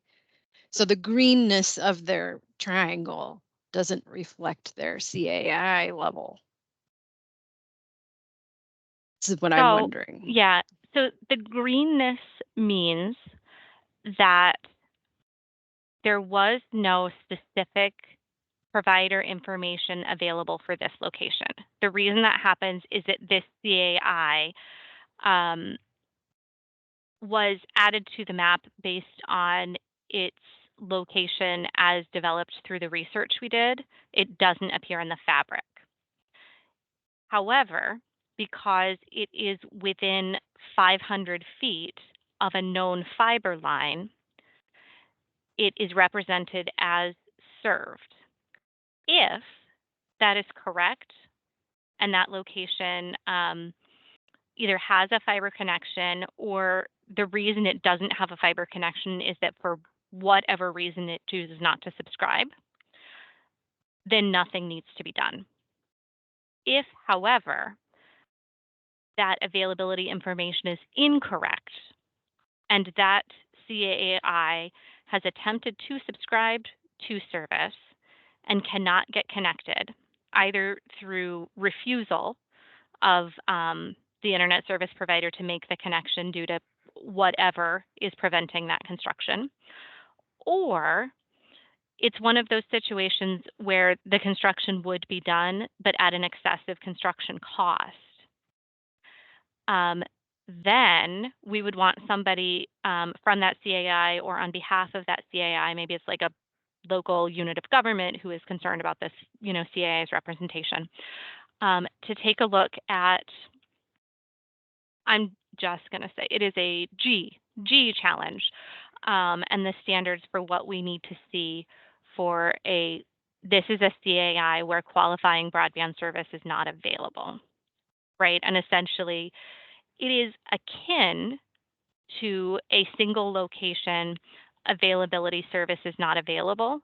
so the greenness of their triangle doesn't reflect their CAI level. This is what I'm wondering. Yeah. So the greenness means that there was no specific provider information available for this location. The reason that happens is that this CAI was added to the map based on its location as developed through the research we did. It doesn't appear in the fabric. However, because it is within 500 feet of a known fiber line, it is represented as served. If that is correct, and that location either has a fiber connection, or the reason it doesn't have a fiber connection is that for whatever reason it chooses not to subscribe, then nothing needs to be done. If, however, that availability information is incorrect, and that CAI has attempted to subscribe to service and cannot get connected, either through refusal of the internet service provider to make the connection due to whatever is preventing that construction, or it's one of those situations where the construction would be done, but at an excessive construction cost, then we would want somebody from that CAI, or on behalf of that CAI, maybe it's like a local unit of government who is concerned about this, CAI's representation, to take a look at, I'm just going to say it is a G challenge, and the standards for what we need to see for this is a CAI where qualifying broadband service is not available, right? And essentially, it is akin to a single location availability service is not available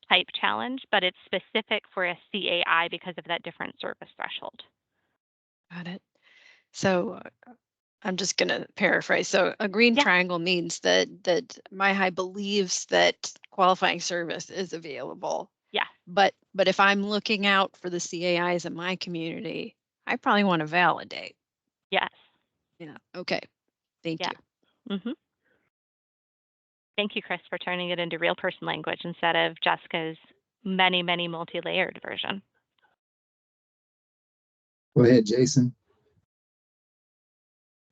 type challenge, but it's specific for a CAI because of that different service threshold. Got it. So I'm just going to paraphrase. So a green triangle means that MyHigh believes that qualifying service is available. Yeah. But if I'm looking out for the CAIs in my community, I probably want to validate. Yes. Yeah. Okay. Thank you. Mm-hmm. Thank you, Chris, for turning it into real person language instead of Jessica's many, many multi-layered version. Go ahead, Jason.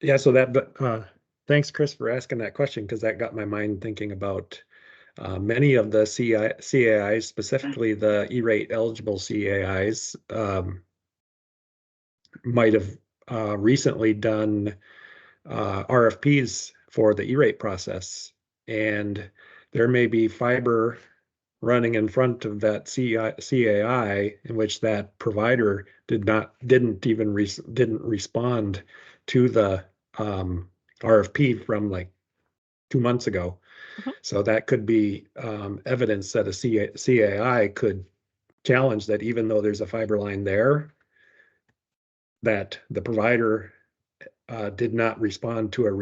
Yeah, so that, thanks, Chris, for asking that question, because that got my mind thinking about many of the CAIs, specifically the E-rate eligible CAIs, might have recently done RFPs for the E-rate process, and there may be fiber running in front of that CAI in which that provider didn't respond to the RFP from like 2 months ago. Mm-hmm. So that could be evidence that a CAI could challenge that, even though there's a fiber line there, that the provider did not respond to a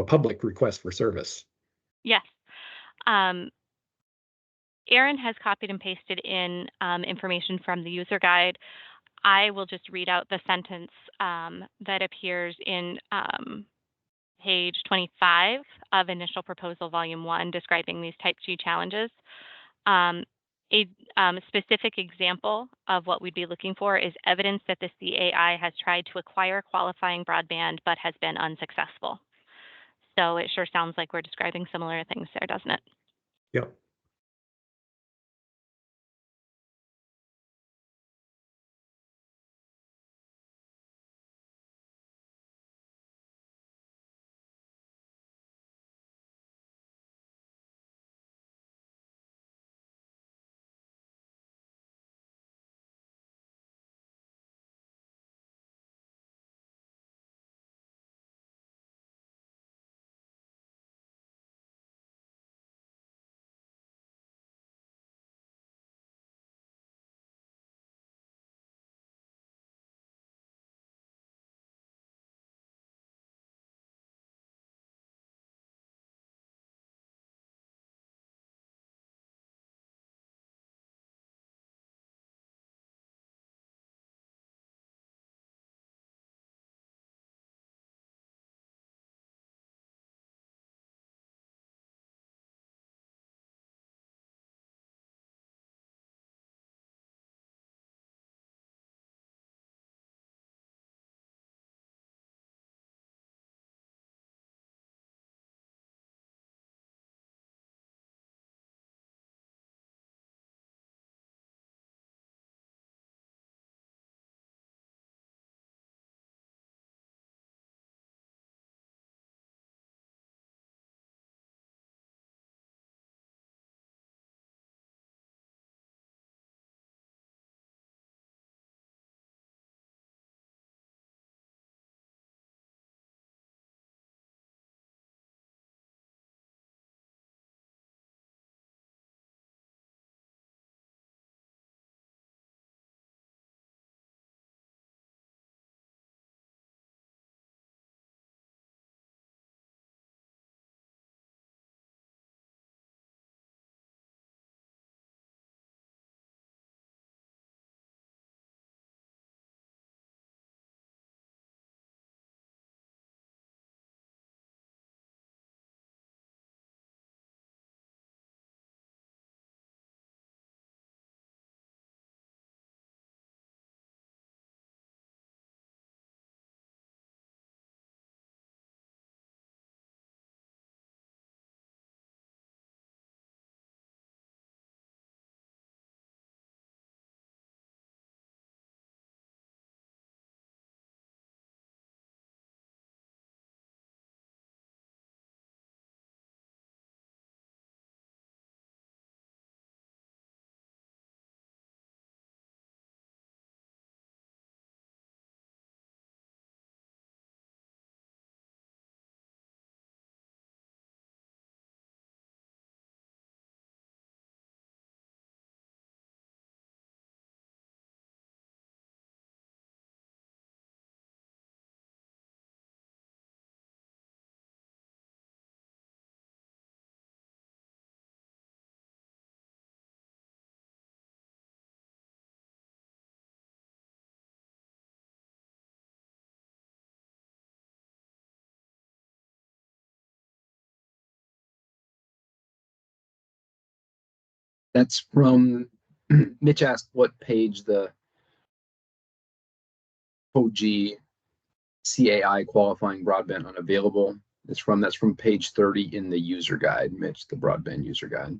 public request for service. Yes. Aaron has copied and pasted in information from the user guide. I will just read out the sentence that appears in page 25 of Initial Proposal Volume 1 describing these Type G challenges. A specific example of what we'd be looking for is evidence that the CAI has tried to acquire qualifying broadband but has been unsuccessful. So it sure sounds like we're describing similar things there, doesn't it? Yep. That's from Mitch asked what page the code G CAI qualifying broadband unavailable is from. That's from page 30 in the user guide, Mitch, the broadband user guide.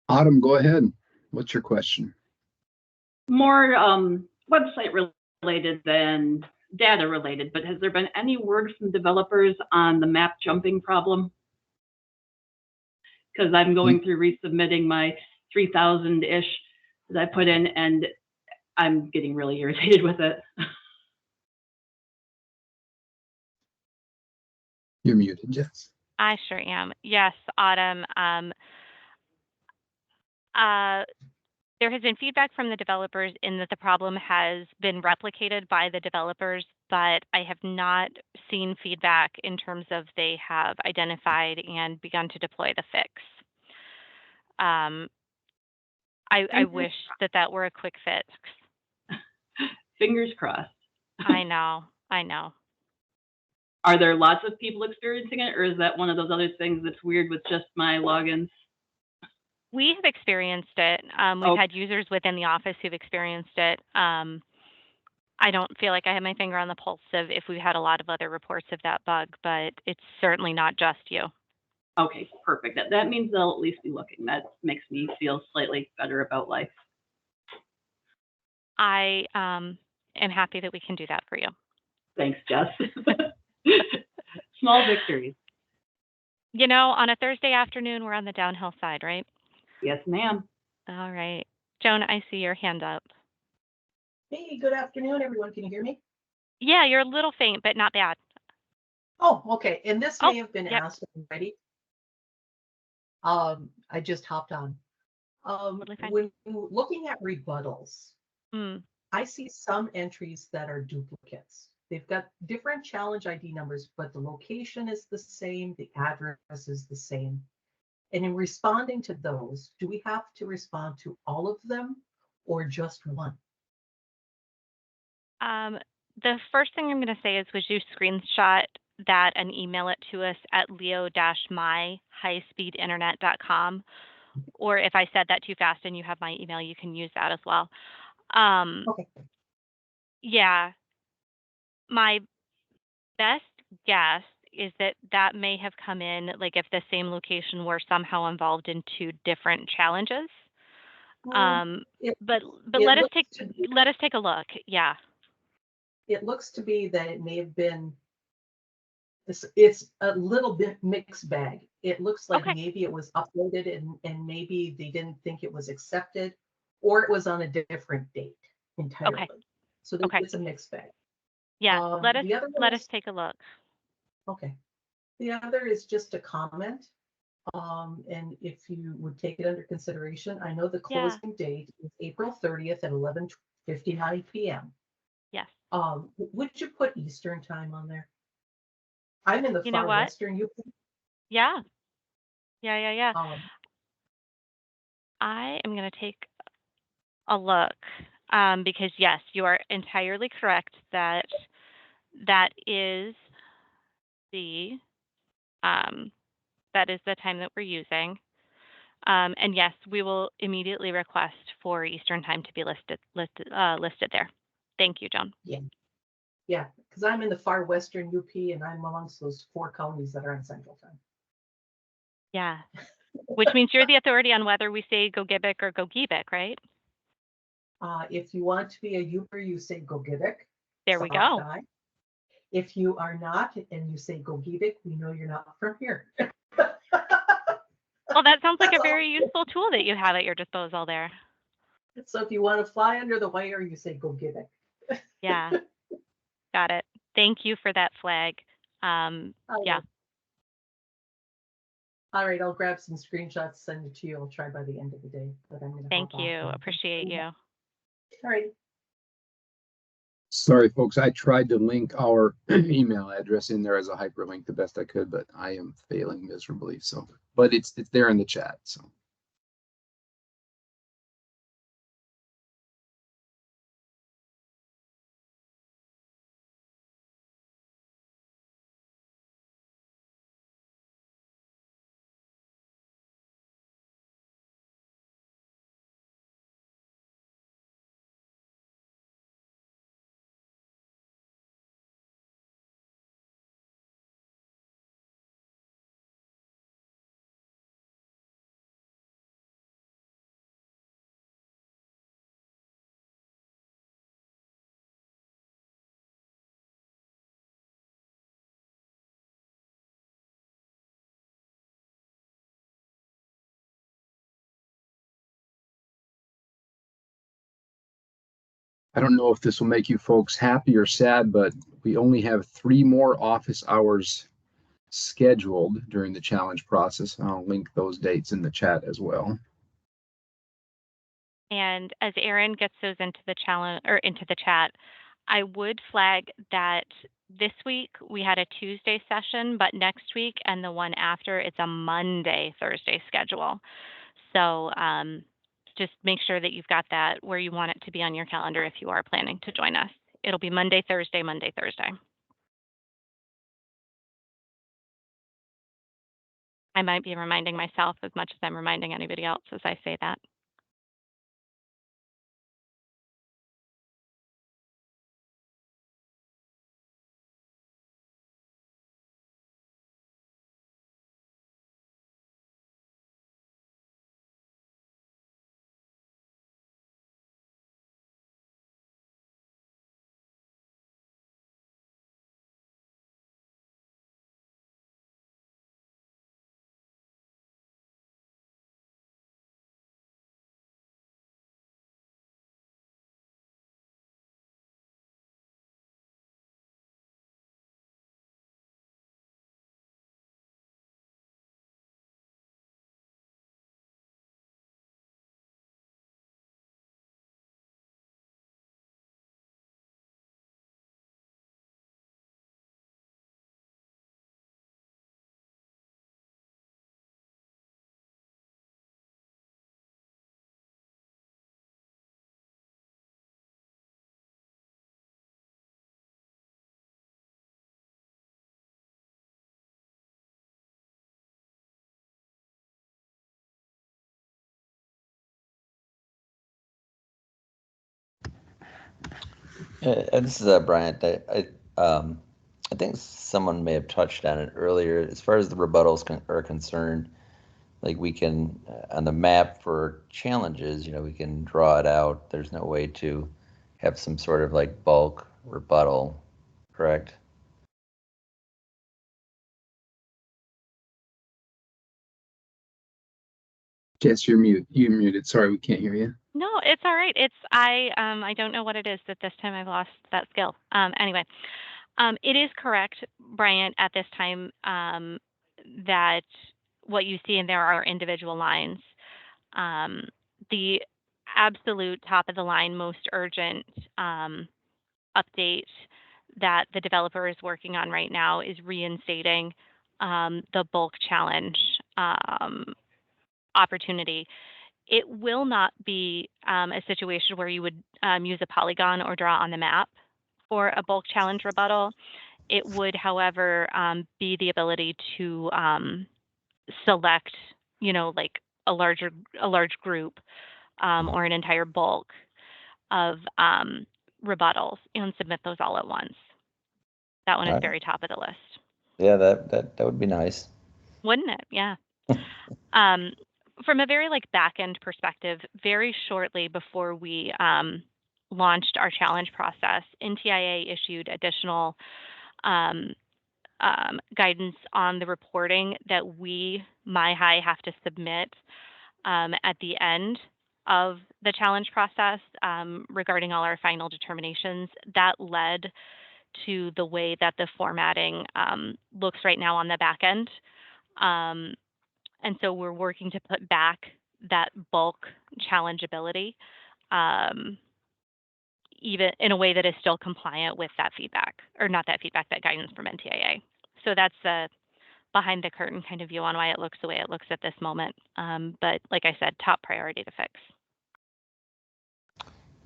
Autumn, go ahead. What's your question? More website related than data related, but has there been any word from developers on the map jumping problem? Because I'm going through resubmitting my 3,000-ish that I put in, and I'm getting really irritated with it. You're muted, Jess. I sure am. Yes, Autumn. There has been feedback from the developers in that the problem has been replicated by the developers, but I have not seen feedback in terms of they have identified and begun to deploy the fix. I wish that were a quick fix. Fingers crossed. I know. Are there lots of people experiencing it, or is that one of those other things that's weird with just my logins? We have experienced it. We've had users within the office who've experienced it. I don't feel like I have my finger on the pulse of if we've had a lot of other reports of that bug, but it's certainly not just you. Okay, perfect. That means they'll at least be looking. That makes me feel slightly better about life. I am happy that we can do that for you. Thanks, Jess. Small victories. You know, on a Thursday afternoon, we're on the downhill side, right? Yes, ma'am. All right. Joan, I see your hand up. Hey, good afternoon, everyone. Can you hear me? Yeah, you're a little faint, but not bad. Oh, okay. And this may have been asked already. I just hopped on. When looking at rebuttals, I see some entries that are duplicates. They've got different challenge ID numbers, but the location is the same, the address is the same. And in responding to those, do we have to respond to all of them or just one? The first thing I'm going to say is, would you screenshot that and email it to us at leo-my-highspeedinternet.com? Or if I said that too fast and you have my email, you can use that as well. Okay. Yeah. My best guess is that may have come in, like if the same location were somehow involved in two different challenges. But let us take a look. Yeah. It looks to be that it may have been, it's a little bit mixed bag. It looks like maybe it was uploaded and maybe they didn't think it was accepted, or it was on a different date entirely. Okay. So it's a mixed bag. Yeah, let us take a look. Okay. The other is just a comment. And if you would take it under consideration, I know the closing date is April 30th at 11:59 p.m. Yes. Would you put Eastern time on there? I'm in the far western UP. Yeah. I am going to take a look because yes, you are entirely correct that is the time that we're using. And yes, we will immediately request for Eastern time to be listed there. Thank you, Joan. Yeah, because I'm in the far western UP and I'm amongst those 4 counties that are on Central Time. Yeah, which means you're the authority on whether we say Gogebic or Gogebic, right? If you want to be a Uber, you say Gogebic. There we go. If you are not and you say Gogebic, we know you're not from here. Well, that sounds like a very useful tool that you have at your disposal there. So if you want to fly under the wire, you say Gogebic. Yeah, got it. Thank you for that flag. Yeah. All right, I'll grab some screenshots, send it to you. I'll try by the end of the day. But I'm gonna Thank you. Appreciate you. All right. Sorry, folks. I tried to link our email address in there as a hyperlink the best I could, but I am failing miserably. So, but it's there in the chat. So. I don't know if this will make you folks happy or sad, but we only have 3 more office hours scheduled during the challenge process. I'll link those dates in the chat as well. And as Aaron gets those into the challenge or into the chat, I would flag that this week we had a Tuesday session, but next week and the one after it's a Monday, Thursday schedule. So just make sure that you've got that where you want it to be on your calendar if you are planning to join us. It'll be Monday, Thursday, Monday, Thursday. I might be reminding myself as much as I'm reminding anybody else as I say that. This is Bryant. I think someone may have touched on it earlier. As far as the rebuttals are concerned, like we can on the map for challenges, we can draw it out. There's no way to have some sort of like bulk rebuttal, correct? Jess, you're muted. Sorry, we can't hear you. No, it's all right. I don't know what it is that this time I've lost that skill. Anyway, it is correct, Bryant, at this time that what you see in there are individual lines. The absolute top of the line, most urgent update that the developer is working on right now is reinstating the bulk challenge opportunity. It will not be a situation where you would use a polygon or draw on the map for a bulk challenge rebuttal. It would, however, be the ability to select, like a large group or an entire bulk of rebuttals and submit those all at once. That one is very top of the list. Yeah, that would be nice. Wouldn't it? Yeah. From a very back end perspective, very shortly before we launched our challenge process, NTIA issued additional guidance on the reporting that we, MyHigh, have to submit at the end of the challenge process regarding all our final determinations. That led to the way that the formatting looks right now on the back end. And so we're working to put back that bulk challengeability even in a way that is still compliant with that feedback, or not that feedback, that guidance from NTIA. So that's a behind the curtain kind of view on why it looks the way it looks at this moment. But like I said, top priority to fix.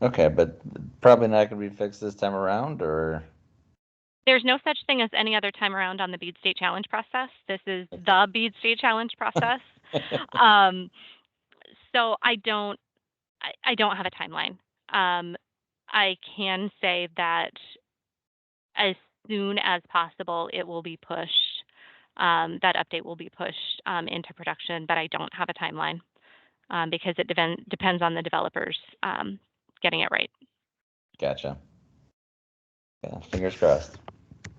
Okay, but probably not going to be fixed this time around, or? There's no such thing as any other time around on the Bead State Challenge process. This is the Bead State Challenge process. So I don't have a timeline. I can say that as soon as possible, it will be pushed. That update will be pushed into production, but I don't have a timeline because it depends on the developers getting it right. Gotcha. Yeah, fingers crossed.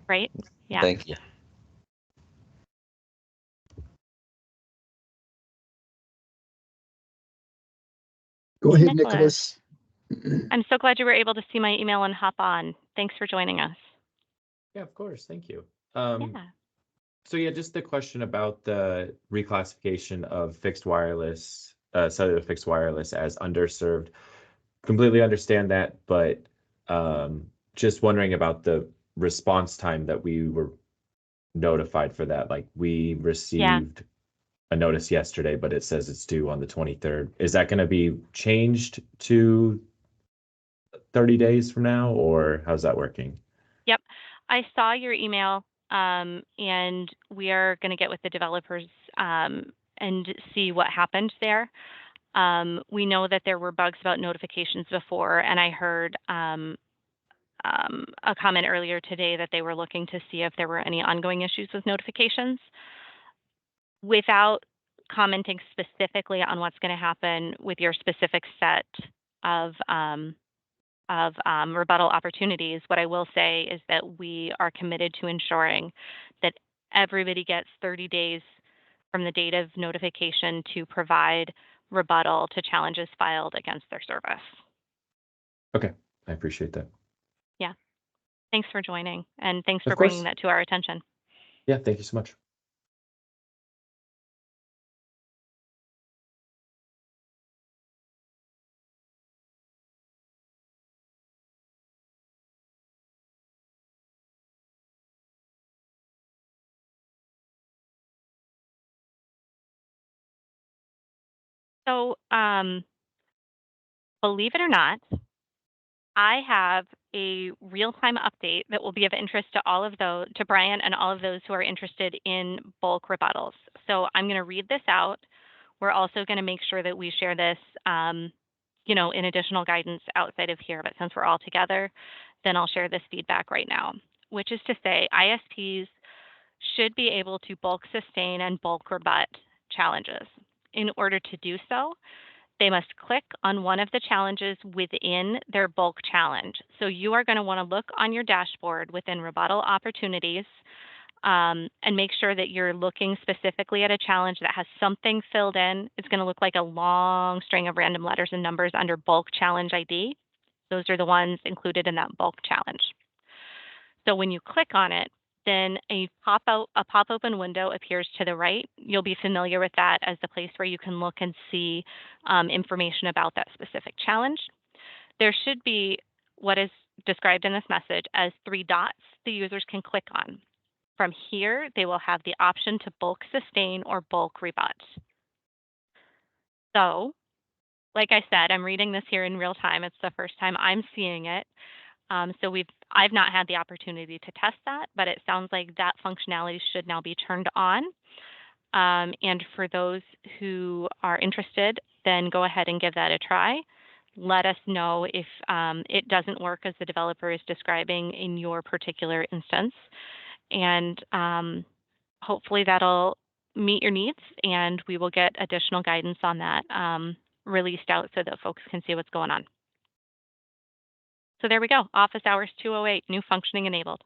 Right? Yeah. Thank you. Go ahead, Nicholas. I'm so glad you were able to see my email and hop on. Thanks for joining us. Yeah, of course. Thank you. Yeah. So yeah, just the question about the reclassification of fixed wireless, cellular fixed wireless as underserved. Completely understand that, but just wondering about the response time that we were notified for that. Like we received a notice yesterday, but it says it's due on the 23rd. Is that going to be changed to 30 days from now, or how's that working? Yep. I saw your email, and we are going to get with the developers and see what happened there. We know that there were bugs about notifications before, and I heard a comment earlier today that they were looking to see if there were any ongoing issues with notifications. Without commenting specifically on what's going to happen with your specific set of rebuttal opportunities, what I will say is that we are committed to ensuring that everybody gets 30 days from the date of notification to provide rebuttal to challenges filed against their service. Okay, I appreciate that. Yeah. Thanks for joining, and thanks for Of course. bringing that to our attention. Yeah, thank you so much. So, believe it or not, I have a real-time update that will be of interest to all of those, to Brian and all of those who are interested in bulk rebuttals. So I'm going to read this out. We're also going to make sure that we share this, in additional guidance outside of here. But since we're all together, then I'll share this feedback right now, which is to say ISPs should be able to bulk sustain and bulk rebut challenges. In order to do so, they must click on one of the challenges within their bulk challenge. So you are going to want to look on your dashboard within rebuttal opportunities and make sure that you're looking specifically at a challenge that has something filled in. It's going to look like a long string of random letters and numbers under bulk challenge ID. Those are the ones included in that bulk challenge. So when you click on it, then a pop-open window appears to the right. You'll be familiar with that as the place where you can look and see information about that specific challenge. There should be what is described in this message as 3 dots the users can click on. From here, they will have the option to bulk sustain or bulk rebut. So, like I said, I'm reading this here in real time. It's the first time I'm seeing it. So I've not had the opportunity to test that, but it sounds like that functionality should now be turned on. And for those who are interested, then go ahead and give that a try. Let us know if it doesn't work as the developer is describing in your particular instance. And hopefully that'll meet your needs, and we will get additional guidance on that released out so that folks can see what's going on. So there we go, office hours 208, new functioning enabled.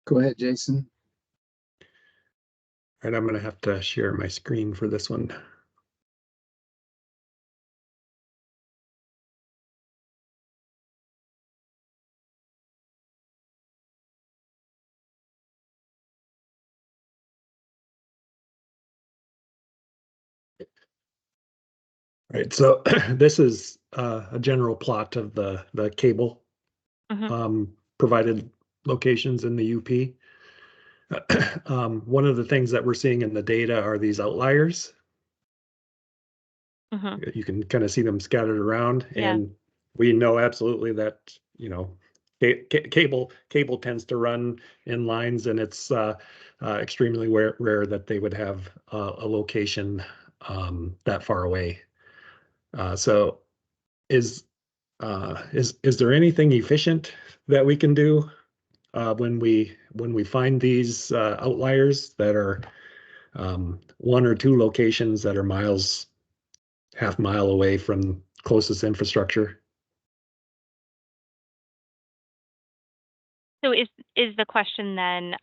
Go ahead, Jason. All right, I'm going to have to share my screen for this one. Right, so this is a general plot of the cable provided locations in the UP. One of the things that we're seeing in the data are these outliers. You can kind of see them scattered around, and we know absolutely that, you know, cable tends to run in lines, and it's extremely rare that they would have a location that far away. So is there anything efficient that we can do when we find these outliers that are one or two locations that are half mile away from closest infrastructure. So is the question then,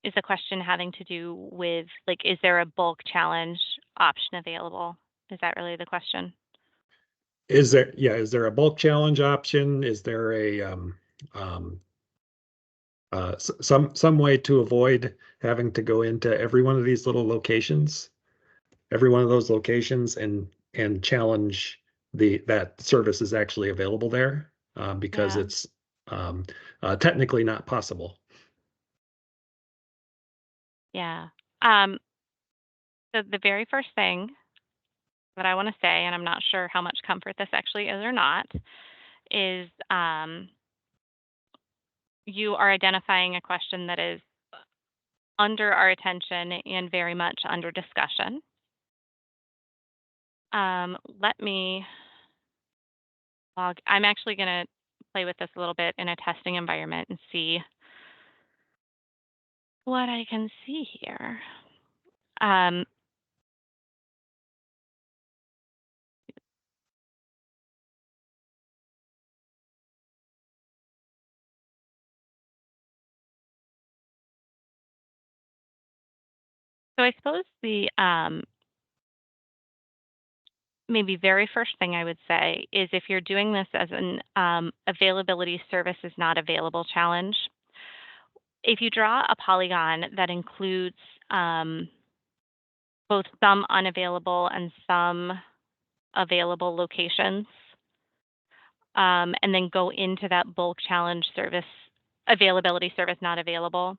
is the question having to do with, like, is there a bulk challenge option available? Is that really the question? Is there a bulk challenge option? Is there a some way to avoid having to go into every one of these little locations, every one of those locations, and challenge that service is actually available there, because it's technically not possible. Yeah. So the very first thing that I want to say, and I'm not sure how much comfort this actually is or not, is you are identifying a question that is under our attention and very much under discussion. Let me log. I'm actually going to play with this a little bit in a testing environment and see what I can see here. So I suppose the maybe very first thing I would say is, if you're doing this as an availability service is not available challenge, if you draw a polygon that includes both some unavailable and some available locations, and then go into that bulk challenge service, availability service not available,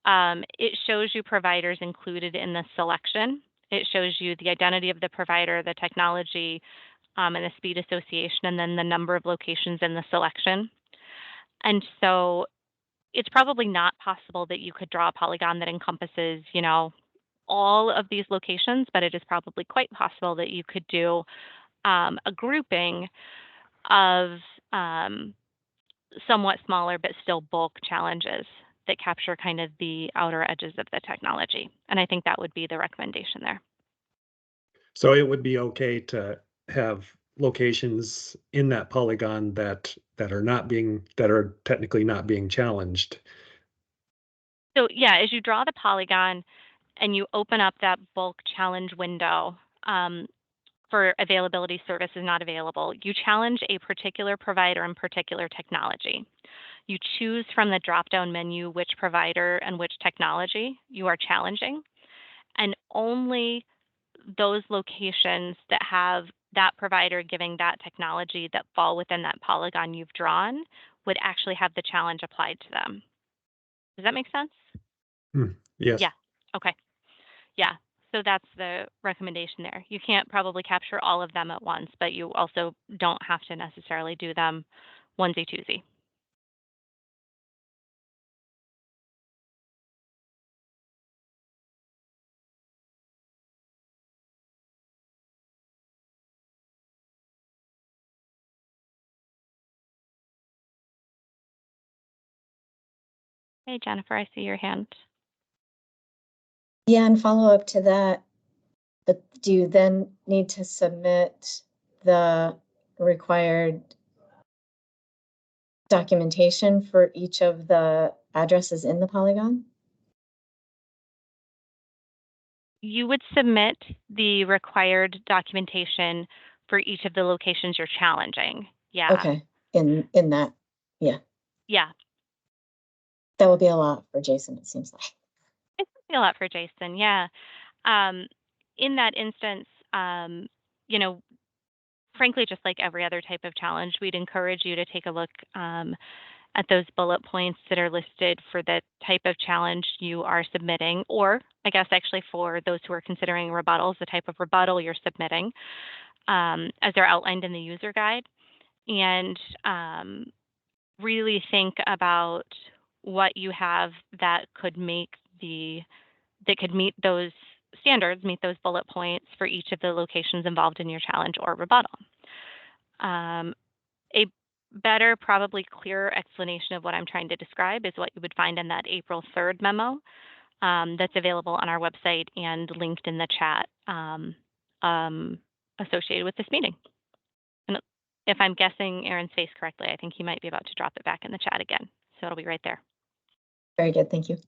it shows you providers included in the selection. It shows you the identity of the provider, the technology, and the speed association, and then the number of locations in the selection. And so it's probably not possible that you could draw a polygon that encompasses, all of these locations, but it is probably quite possible that you could do a grouping of somewhat smaller but still bulk challenges that capture kind of the outer edges of the technology. And I think that would be the recommendation there. So it would be okay to have locations in that polygon that are technically not being challenged. So yeah, as you draw the polygon and you open up that bulk challenge window for availability services not available, you challenge a particular provider and particular technology. You choose from the drop-down menu which provider and which technology you are challenging, and only those locations that have that provider giving that technology that fall within that polygon you've drawn would actually have the challenge applied to them. Does that make sense? Yes. Yeah. Okay. Yeah. So that's the recommendation there. You can't probably capture all of them at once, but you also don't have to necessarily do them onesie-twosie. Hey, Jennifer, I see your hand. Yeah, and follow up to that, but do you then need to submit the required documentation for each of the addresses in the polygon? You would submit the required documentation for each of the locations you're challenging. Yeah. Okay, in that, yeah. Yeah. That would be a lot for Jason, it seems like. It would be a lot for Jason, yeah. In that instance, frankly, just like every other type of challenge, we'd encourage you to take a look at those bullet points that are listed for the type of challenge you are submitting, or I guess actually for those who are considering rebuttals, the type of rebuttal you're submitting, as they're outlined in the user guide, and really think about what you have that could meet those standards, meet those bullet points for each of the locations involved in your challenge or rebuttal. A better, probably clearer explanation of what I'm trying to describe is what you would find in that April 3rd memo that's available on our website and linked in the chat associated with this meeting. And if I'm guessing Aaron's face correctly, I think he might be about to drop it back in the chat again. So it'll be right there. Very good. Thank you.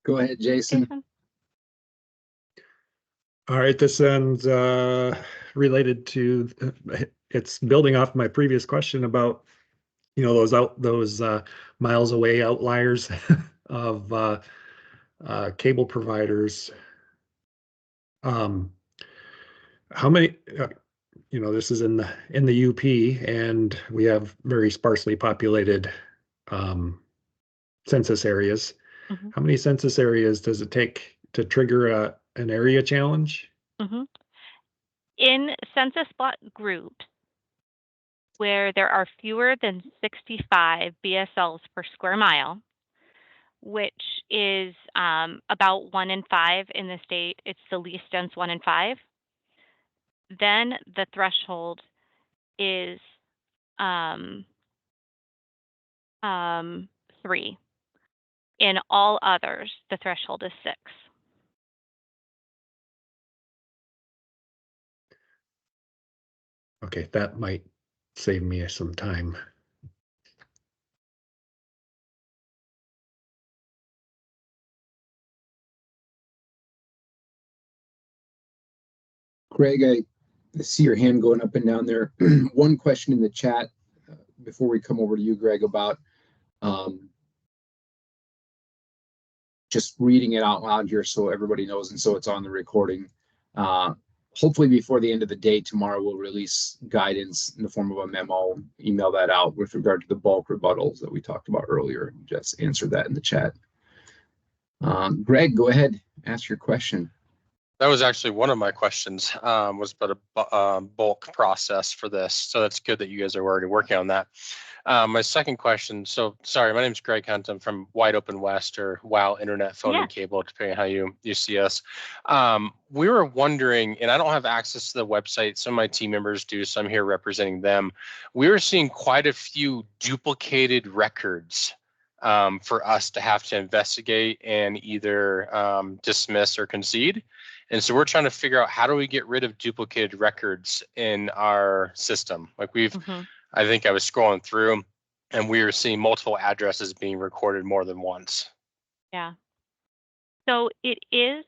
Go ahead, Jason. Jason? All right, this ends related to it's building off my previous question about those miles away outliers of cable providers. How many? This is in the UP, and we have very sparsely populated census areas. Mm-hmm. How many census areas does it take to trigger an area challenge? Mm-hmm. In census block groups, where there are fewer than 65 BSLs per square mile, which is about 1 in 5 in the state. It's the least dense 1 in 5. Then the threshold is 3. In all others, the threshold is 6. Okay, that might save me some time. Greg, I see your hand going up and down there. One question in the chat before we come over to you, Greg, about just reading it out loud here so everybody knows and so it's on the recording. Hopefully before the end of the day tomorrow, we'll release guidance in the form of a memo, email that out with regard to the bulk rebuttals that we talked about earlier. Just answer that in the chat. Greg, go ahead, ask your question. That was actually one of my questions, was about a bulk process for this. So that's good that you guys are already working on that. My second question, so sorry, my name is Greg Hunt. I'm from Wide Open West, or WOW Internet Phone and Cable, depending on how you see us. We were wondering, and I don't have access to the website, some of my team members do, so I'm here representing them. We were seeing quite a few duplicated records for us to have to investigate and either dismiss or concede. And so we're trying to figure out, how do we get rid of duplicated records in our system? Like I think I was scrolling through and we were seeing multiple addresses being recorded more than once. Yeah. So it is,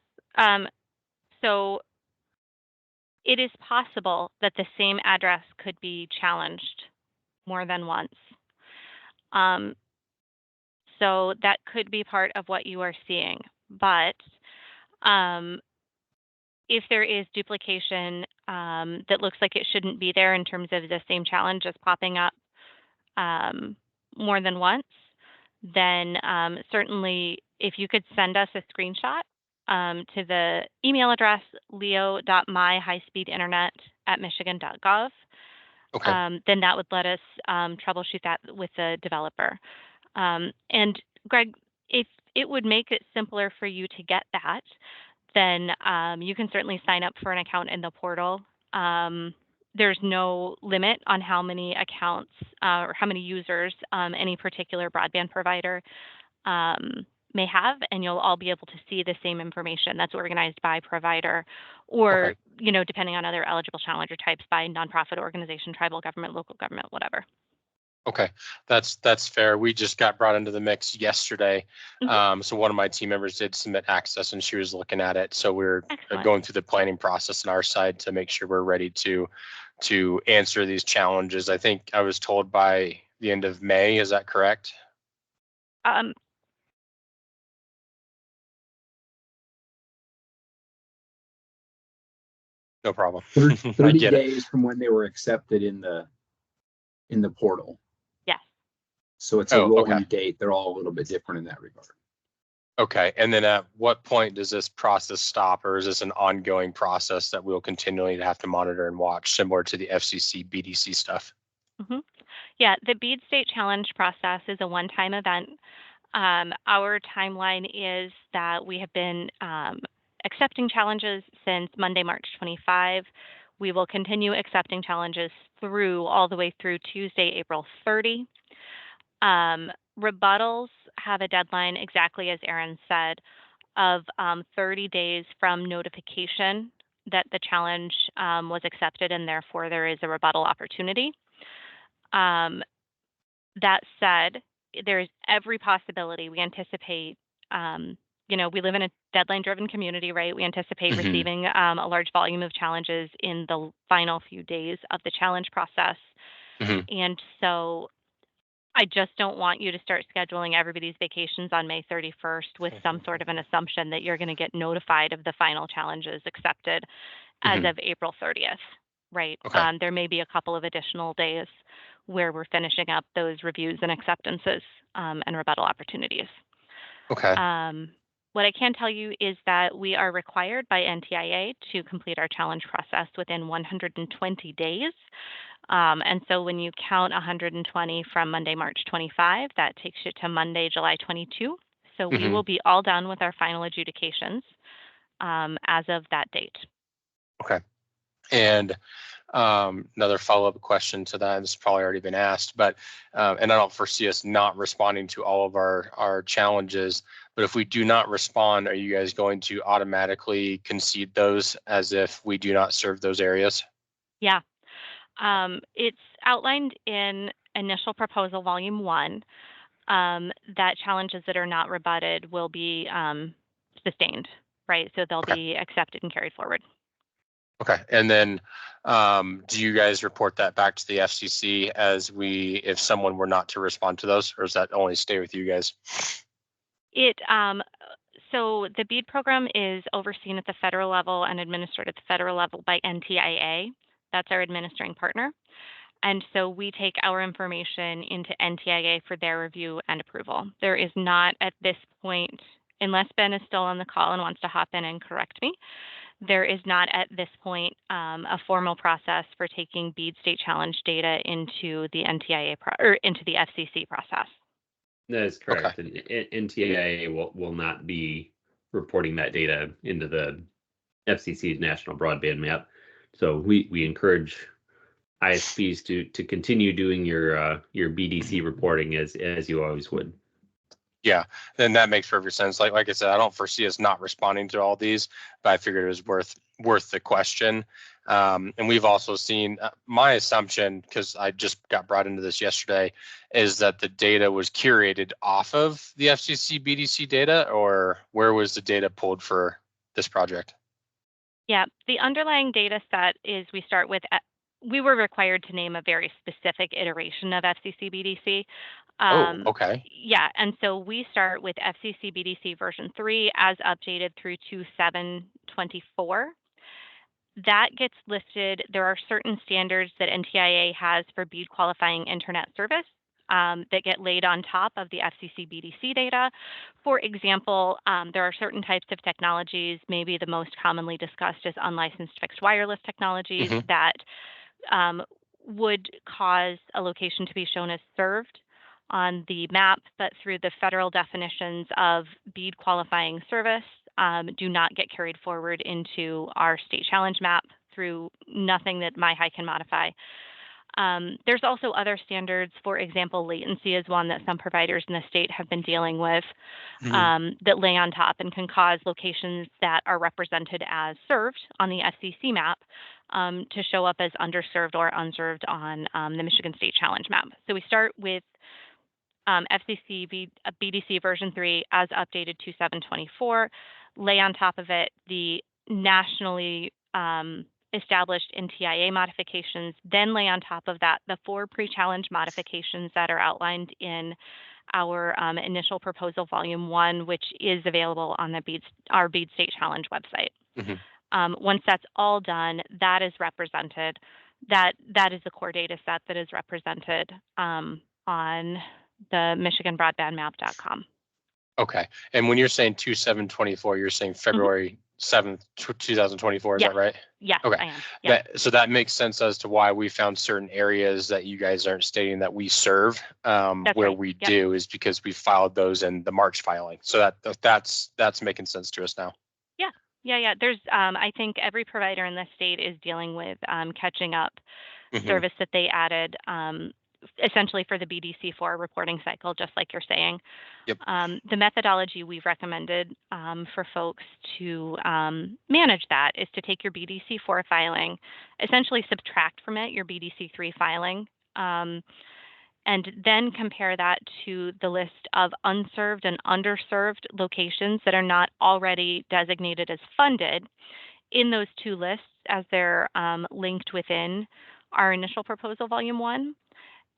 it is possible that the same address could be challenged more than once. So that could be part of what you are seeing. But if there is duplication that looks like it shouldn't be there in terms of the same challenge just popping up more than once, then certainly if you could send us a screenshot to the email address leo.myhighspeedinternet@michigan.gov, then that would let us troubleshoot that with the developer. And Greg, if it would make it simpler for you to get that, then you can certainly sign up for an account in the portal. There's no limit on how many accounts or how many users any particular broadband provider may have, and you'll all be able to see the same information that's organized by provider, or depending on other eligible challenger types, by nonprofit organization, tribal government, local government, whatever. Okay, that's fair. We just got brought into the mix yesterday. So one of my team members did submit access and she was looking at it. So we're going through the planning process on our side to make sure we're ready to answer these challenges. I think I was told by the end of May, is that correct? No problem. 30 days from when they were accepted in the portal. Yes. So it's a rolling date. They're all a little bit different in that regard. Okay. And then at what point does this process stop, or is this an ongoing process that we'll continually have to monitor and watch, similar to the FCC BDC stuff? Yeah, the BEAD State Challenge process is a one-time event. Our timeline is that we have been accepting challenges since Monday, March 25. We will continue accepting challenges all the way through Tuesday, April 30. Rebuttals have a deadline, exactly as Aaron said, of 30 days from notification that the challenge was accepted, and therefore there is a rebuttal opportunity. That said, there is every possibility, we anticipate we live in a deadline-driven community, right? We anticipate Mhm. receiving a large volume of challenges in the final few days of the challenge process. Mhm. And so I just don't want you to start scheduling everybody's vacations on May 31st with some sort of an assumption that you're going to get notified of the final challenges accepted as Mhm. of April 30th, right? Okay. There may be a couple of additional days where we're finishing up those reviews and acceptances and rebuttal opportunities. Okay. What I can tell you is that we are required by NTIA to complete our challenge process within 120 days. And so when you count 120 from Monday, March 25, that takes you to Monday, July 22. So we Mhm. will be all done with our final adjudications as of that date. Okay. And another follow-up question to that, this has probably already been asked, but and I don't foresee us not responding to all of our challenges, but if we do not respond, are you guys going to automatically concede those as if we do not serve those areas? Yeah. It's outlined in initial proposal volume 1 that challenges that are not rebutted will be sustained, right? So they'll Okay. be accepted and carried forward. Okay. And then do you guys report that back to the FCC if someone were not to respond to those, or does that only stay with you guys? So the BEAD program is overseen at the federal level and administered at the federal level by NTIA. That's our administering partner. And so we take our information into NTIA for their review and approval. There is not at this point, unless Ben is still on the call and wants to hop in and correct me, there is not at this point a formal process for taking BEAD state challenge data into the NTIA or into the FCC process. That is correct. And NTIA will not be reporting that data into the FCC's national broadband map. So we encourage ISPs to continue doing your BDC reporting as you always would. Yeah, then that makes perfect sense. Like I said, I don't foresee us not responding to all these, but I figured it was worth the question. And we've also seen my assumption, because I just got brought into this yesterday, is that the data was curated off of the FCC BDC data, or where was the data pulled for this project? Yeah, the underlying data set is we were required to name a very specific iteration of FCC BDC. Okay. Yeah, and so we start with FCC BDC version 3 as updated through 2/7/24. That gets listed. There are certain standards that NTIA has for BEAD qualifying internet service that get laid on top of the FCC BDC data. For example, there are certain types of technologies, maybe the most commonly discussed is unlicensed fixed wireless technologies that would cause a location to be shown as served on the map, but through the federal definitions of BEAD qualifying service, do not get carried forward into our state challenge map through nothing that MyHigh can modify. There's also other standards. For example, latency is one that some providers in the state have been dealing with that lay on top and can cause locations that are represented as served on the FCC map to show up as underserved or unserved on the Michigan State Challenge map. So we start with FCC BDC version 3 as updated 2/7/24, lay on top of it the nationally established NTIA modifications, then lay on top of that the 4 pre-challenge modifications that are outlined in our initial proposal volume 1, which is available on our BEAD State Challenge website. Once that's all done, that is represented. That is the core data set that is represented on the MichiganBroadbandMap.com. Okay. And when you're saying 2/7/24, you're saying February 7th, 2024, is that right? Yes, Okay. I am. Yeah. So that makes sense as to why we found certain areas that you guys aren't stating that we serve, where right. we Yep. do, is because we filed those in the March filing. So that's making sense to us now. Yeah. There's, I think every provider in the state is dealing with catching up service that they added essentially for the BDC4 reporting cycle, just like you're saying. Yep. The methodology we've recommended for folks to manage that is to take your BDC4 filing, essentially subtract from it your BDC3 filing, and then compare that to the list of unserved and underserved locations that are not already designated as funded in those two lists as they're linked within our initial proposal, volume 1.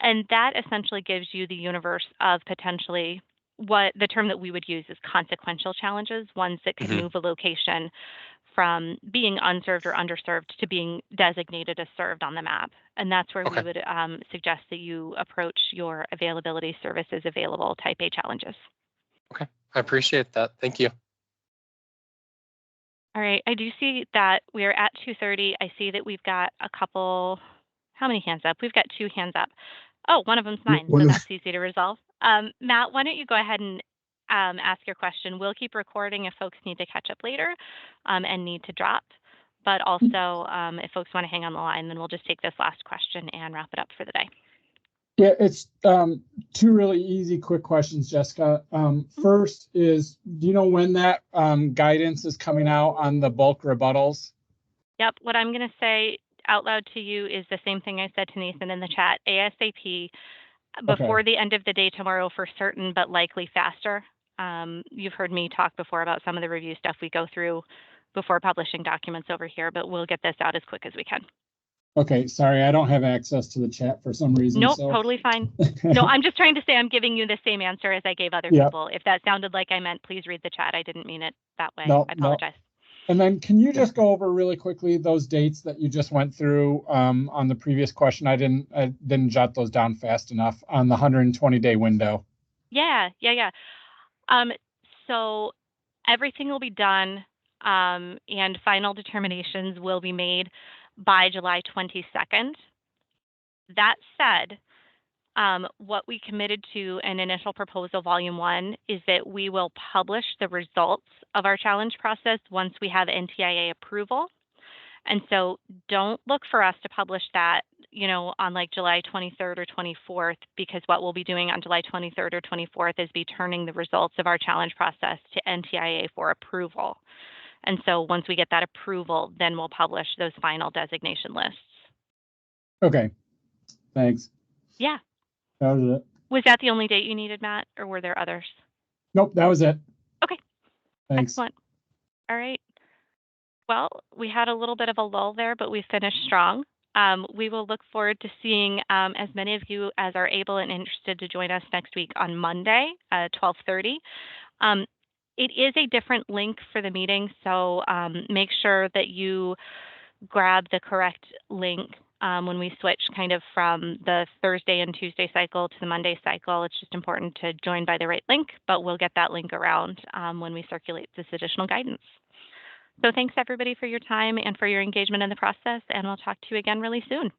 And that essentially gives you the universe of potentially what the term that we would use is consequential challenges, ones that could move a location from being unserved or underserved to being designated as served on the map. And that's where we would suggest that you approach your availability services available type A challenges. Okay, I appreciate that. Thank you. All right, I do see that we are at 2:30. I see that we've got a couple, how many hands up? We've got 2 hands up. Oh, one of them's mine, so that's easy to resolve. Matt, why don't you go ahead and ask your question? We'll keep recording if folks need to catch up later and need to drop. But also, if folks want to hang on the line, then we'll just take this last question and wrap it up for the day. Yeah, it's 2 really easy, quick questions, Jessica. First is, do you know when that guidance is coming out on the bulk rebuttals? Yep, what I'm going to say out loud to you is the same thing I said to Nathan in the chat, ASAP, before the end of the day tomorrow for certain, but likely faster. You've heard me talk before about some of the review stuff we go through before publishing documents over here, but we'll get this out as quick as we can. Okay, sorry, I don't have access to the chat for some reason. Nope, so. totally fine. No, I'm just trying to say I'm giving you the same answer as I gave other people. If that sounded like I meant, please read the chat. I didn't mean it that way. I apologize. And then can you just go over really quickly those dates that you just went through on the previous question? I didn't jot those down fast enough on the 120-day window. Yeah. So everything will be done and final determinations will be made by July 22nd. That said, what we committed to in initial proposal volume 1 is that we will publish the results of our challenge process once we have NTIA approval. And so don't look for us to publish that, on like July 23rd or 24th, because what we'll be doing on July 23rd or 24th is be turning the results of our challenge process to NTIA for approval. And so once we get that approval, then we'll publish those final designation lists. Okay, thanks. Yeah. That was it. Was that the only date you needed, Matt, or were there others? Nope, that was it. Okay. Thanks. Excellent. All right. Well, we had a little bit of a lull there, but we finished strong. We will look forward to seeing as many of you as are able and interested to join us next week on Monday, 12:30. It is a different link for the meeting, so make sure that you grab the correct link when we switch kind of from the Thursday and Tuesday cycle to the Monday cycle. It's just important to join by the right link, but we'll get that link around when we circulate this additional guidance. So thanks everybody for your time and for your engagement in the process, and we'll talk to you again really soon.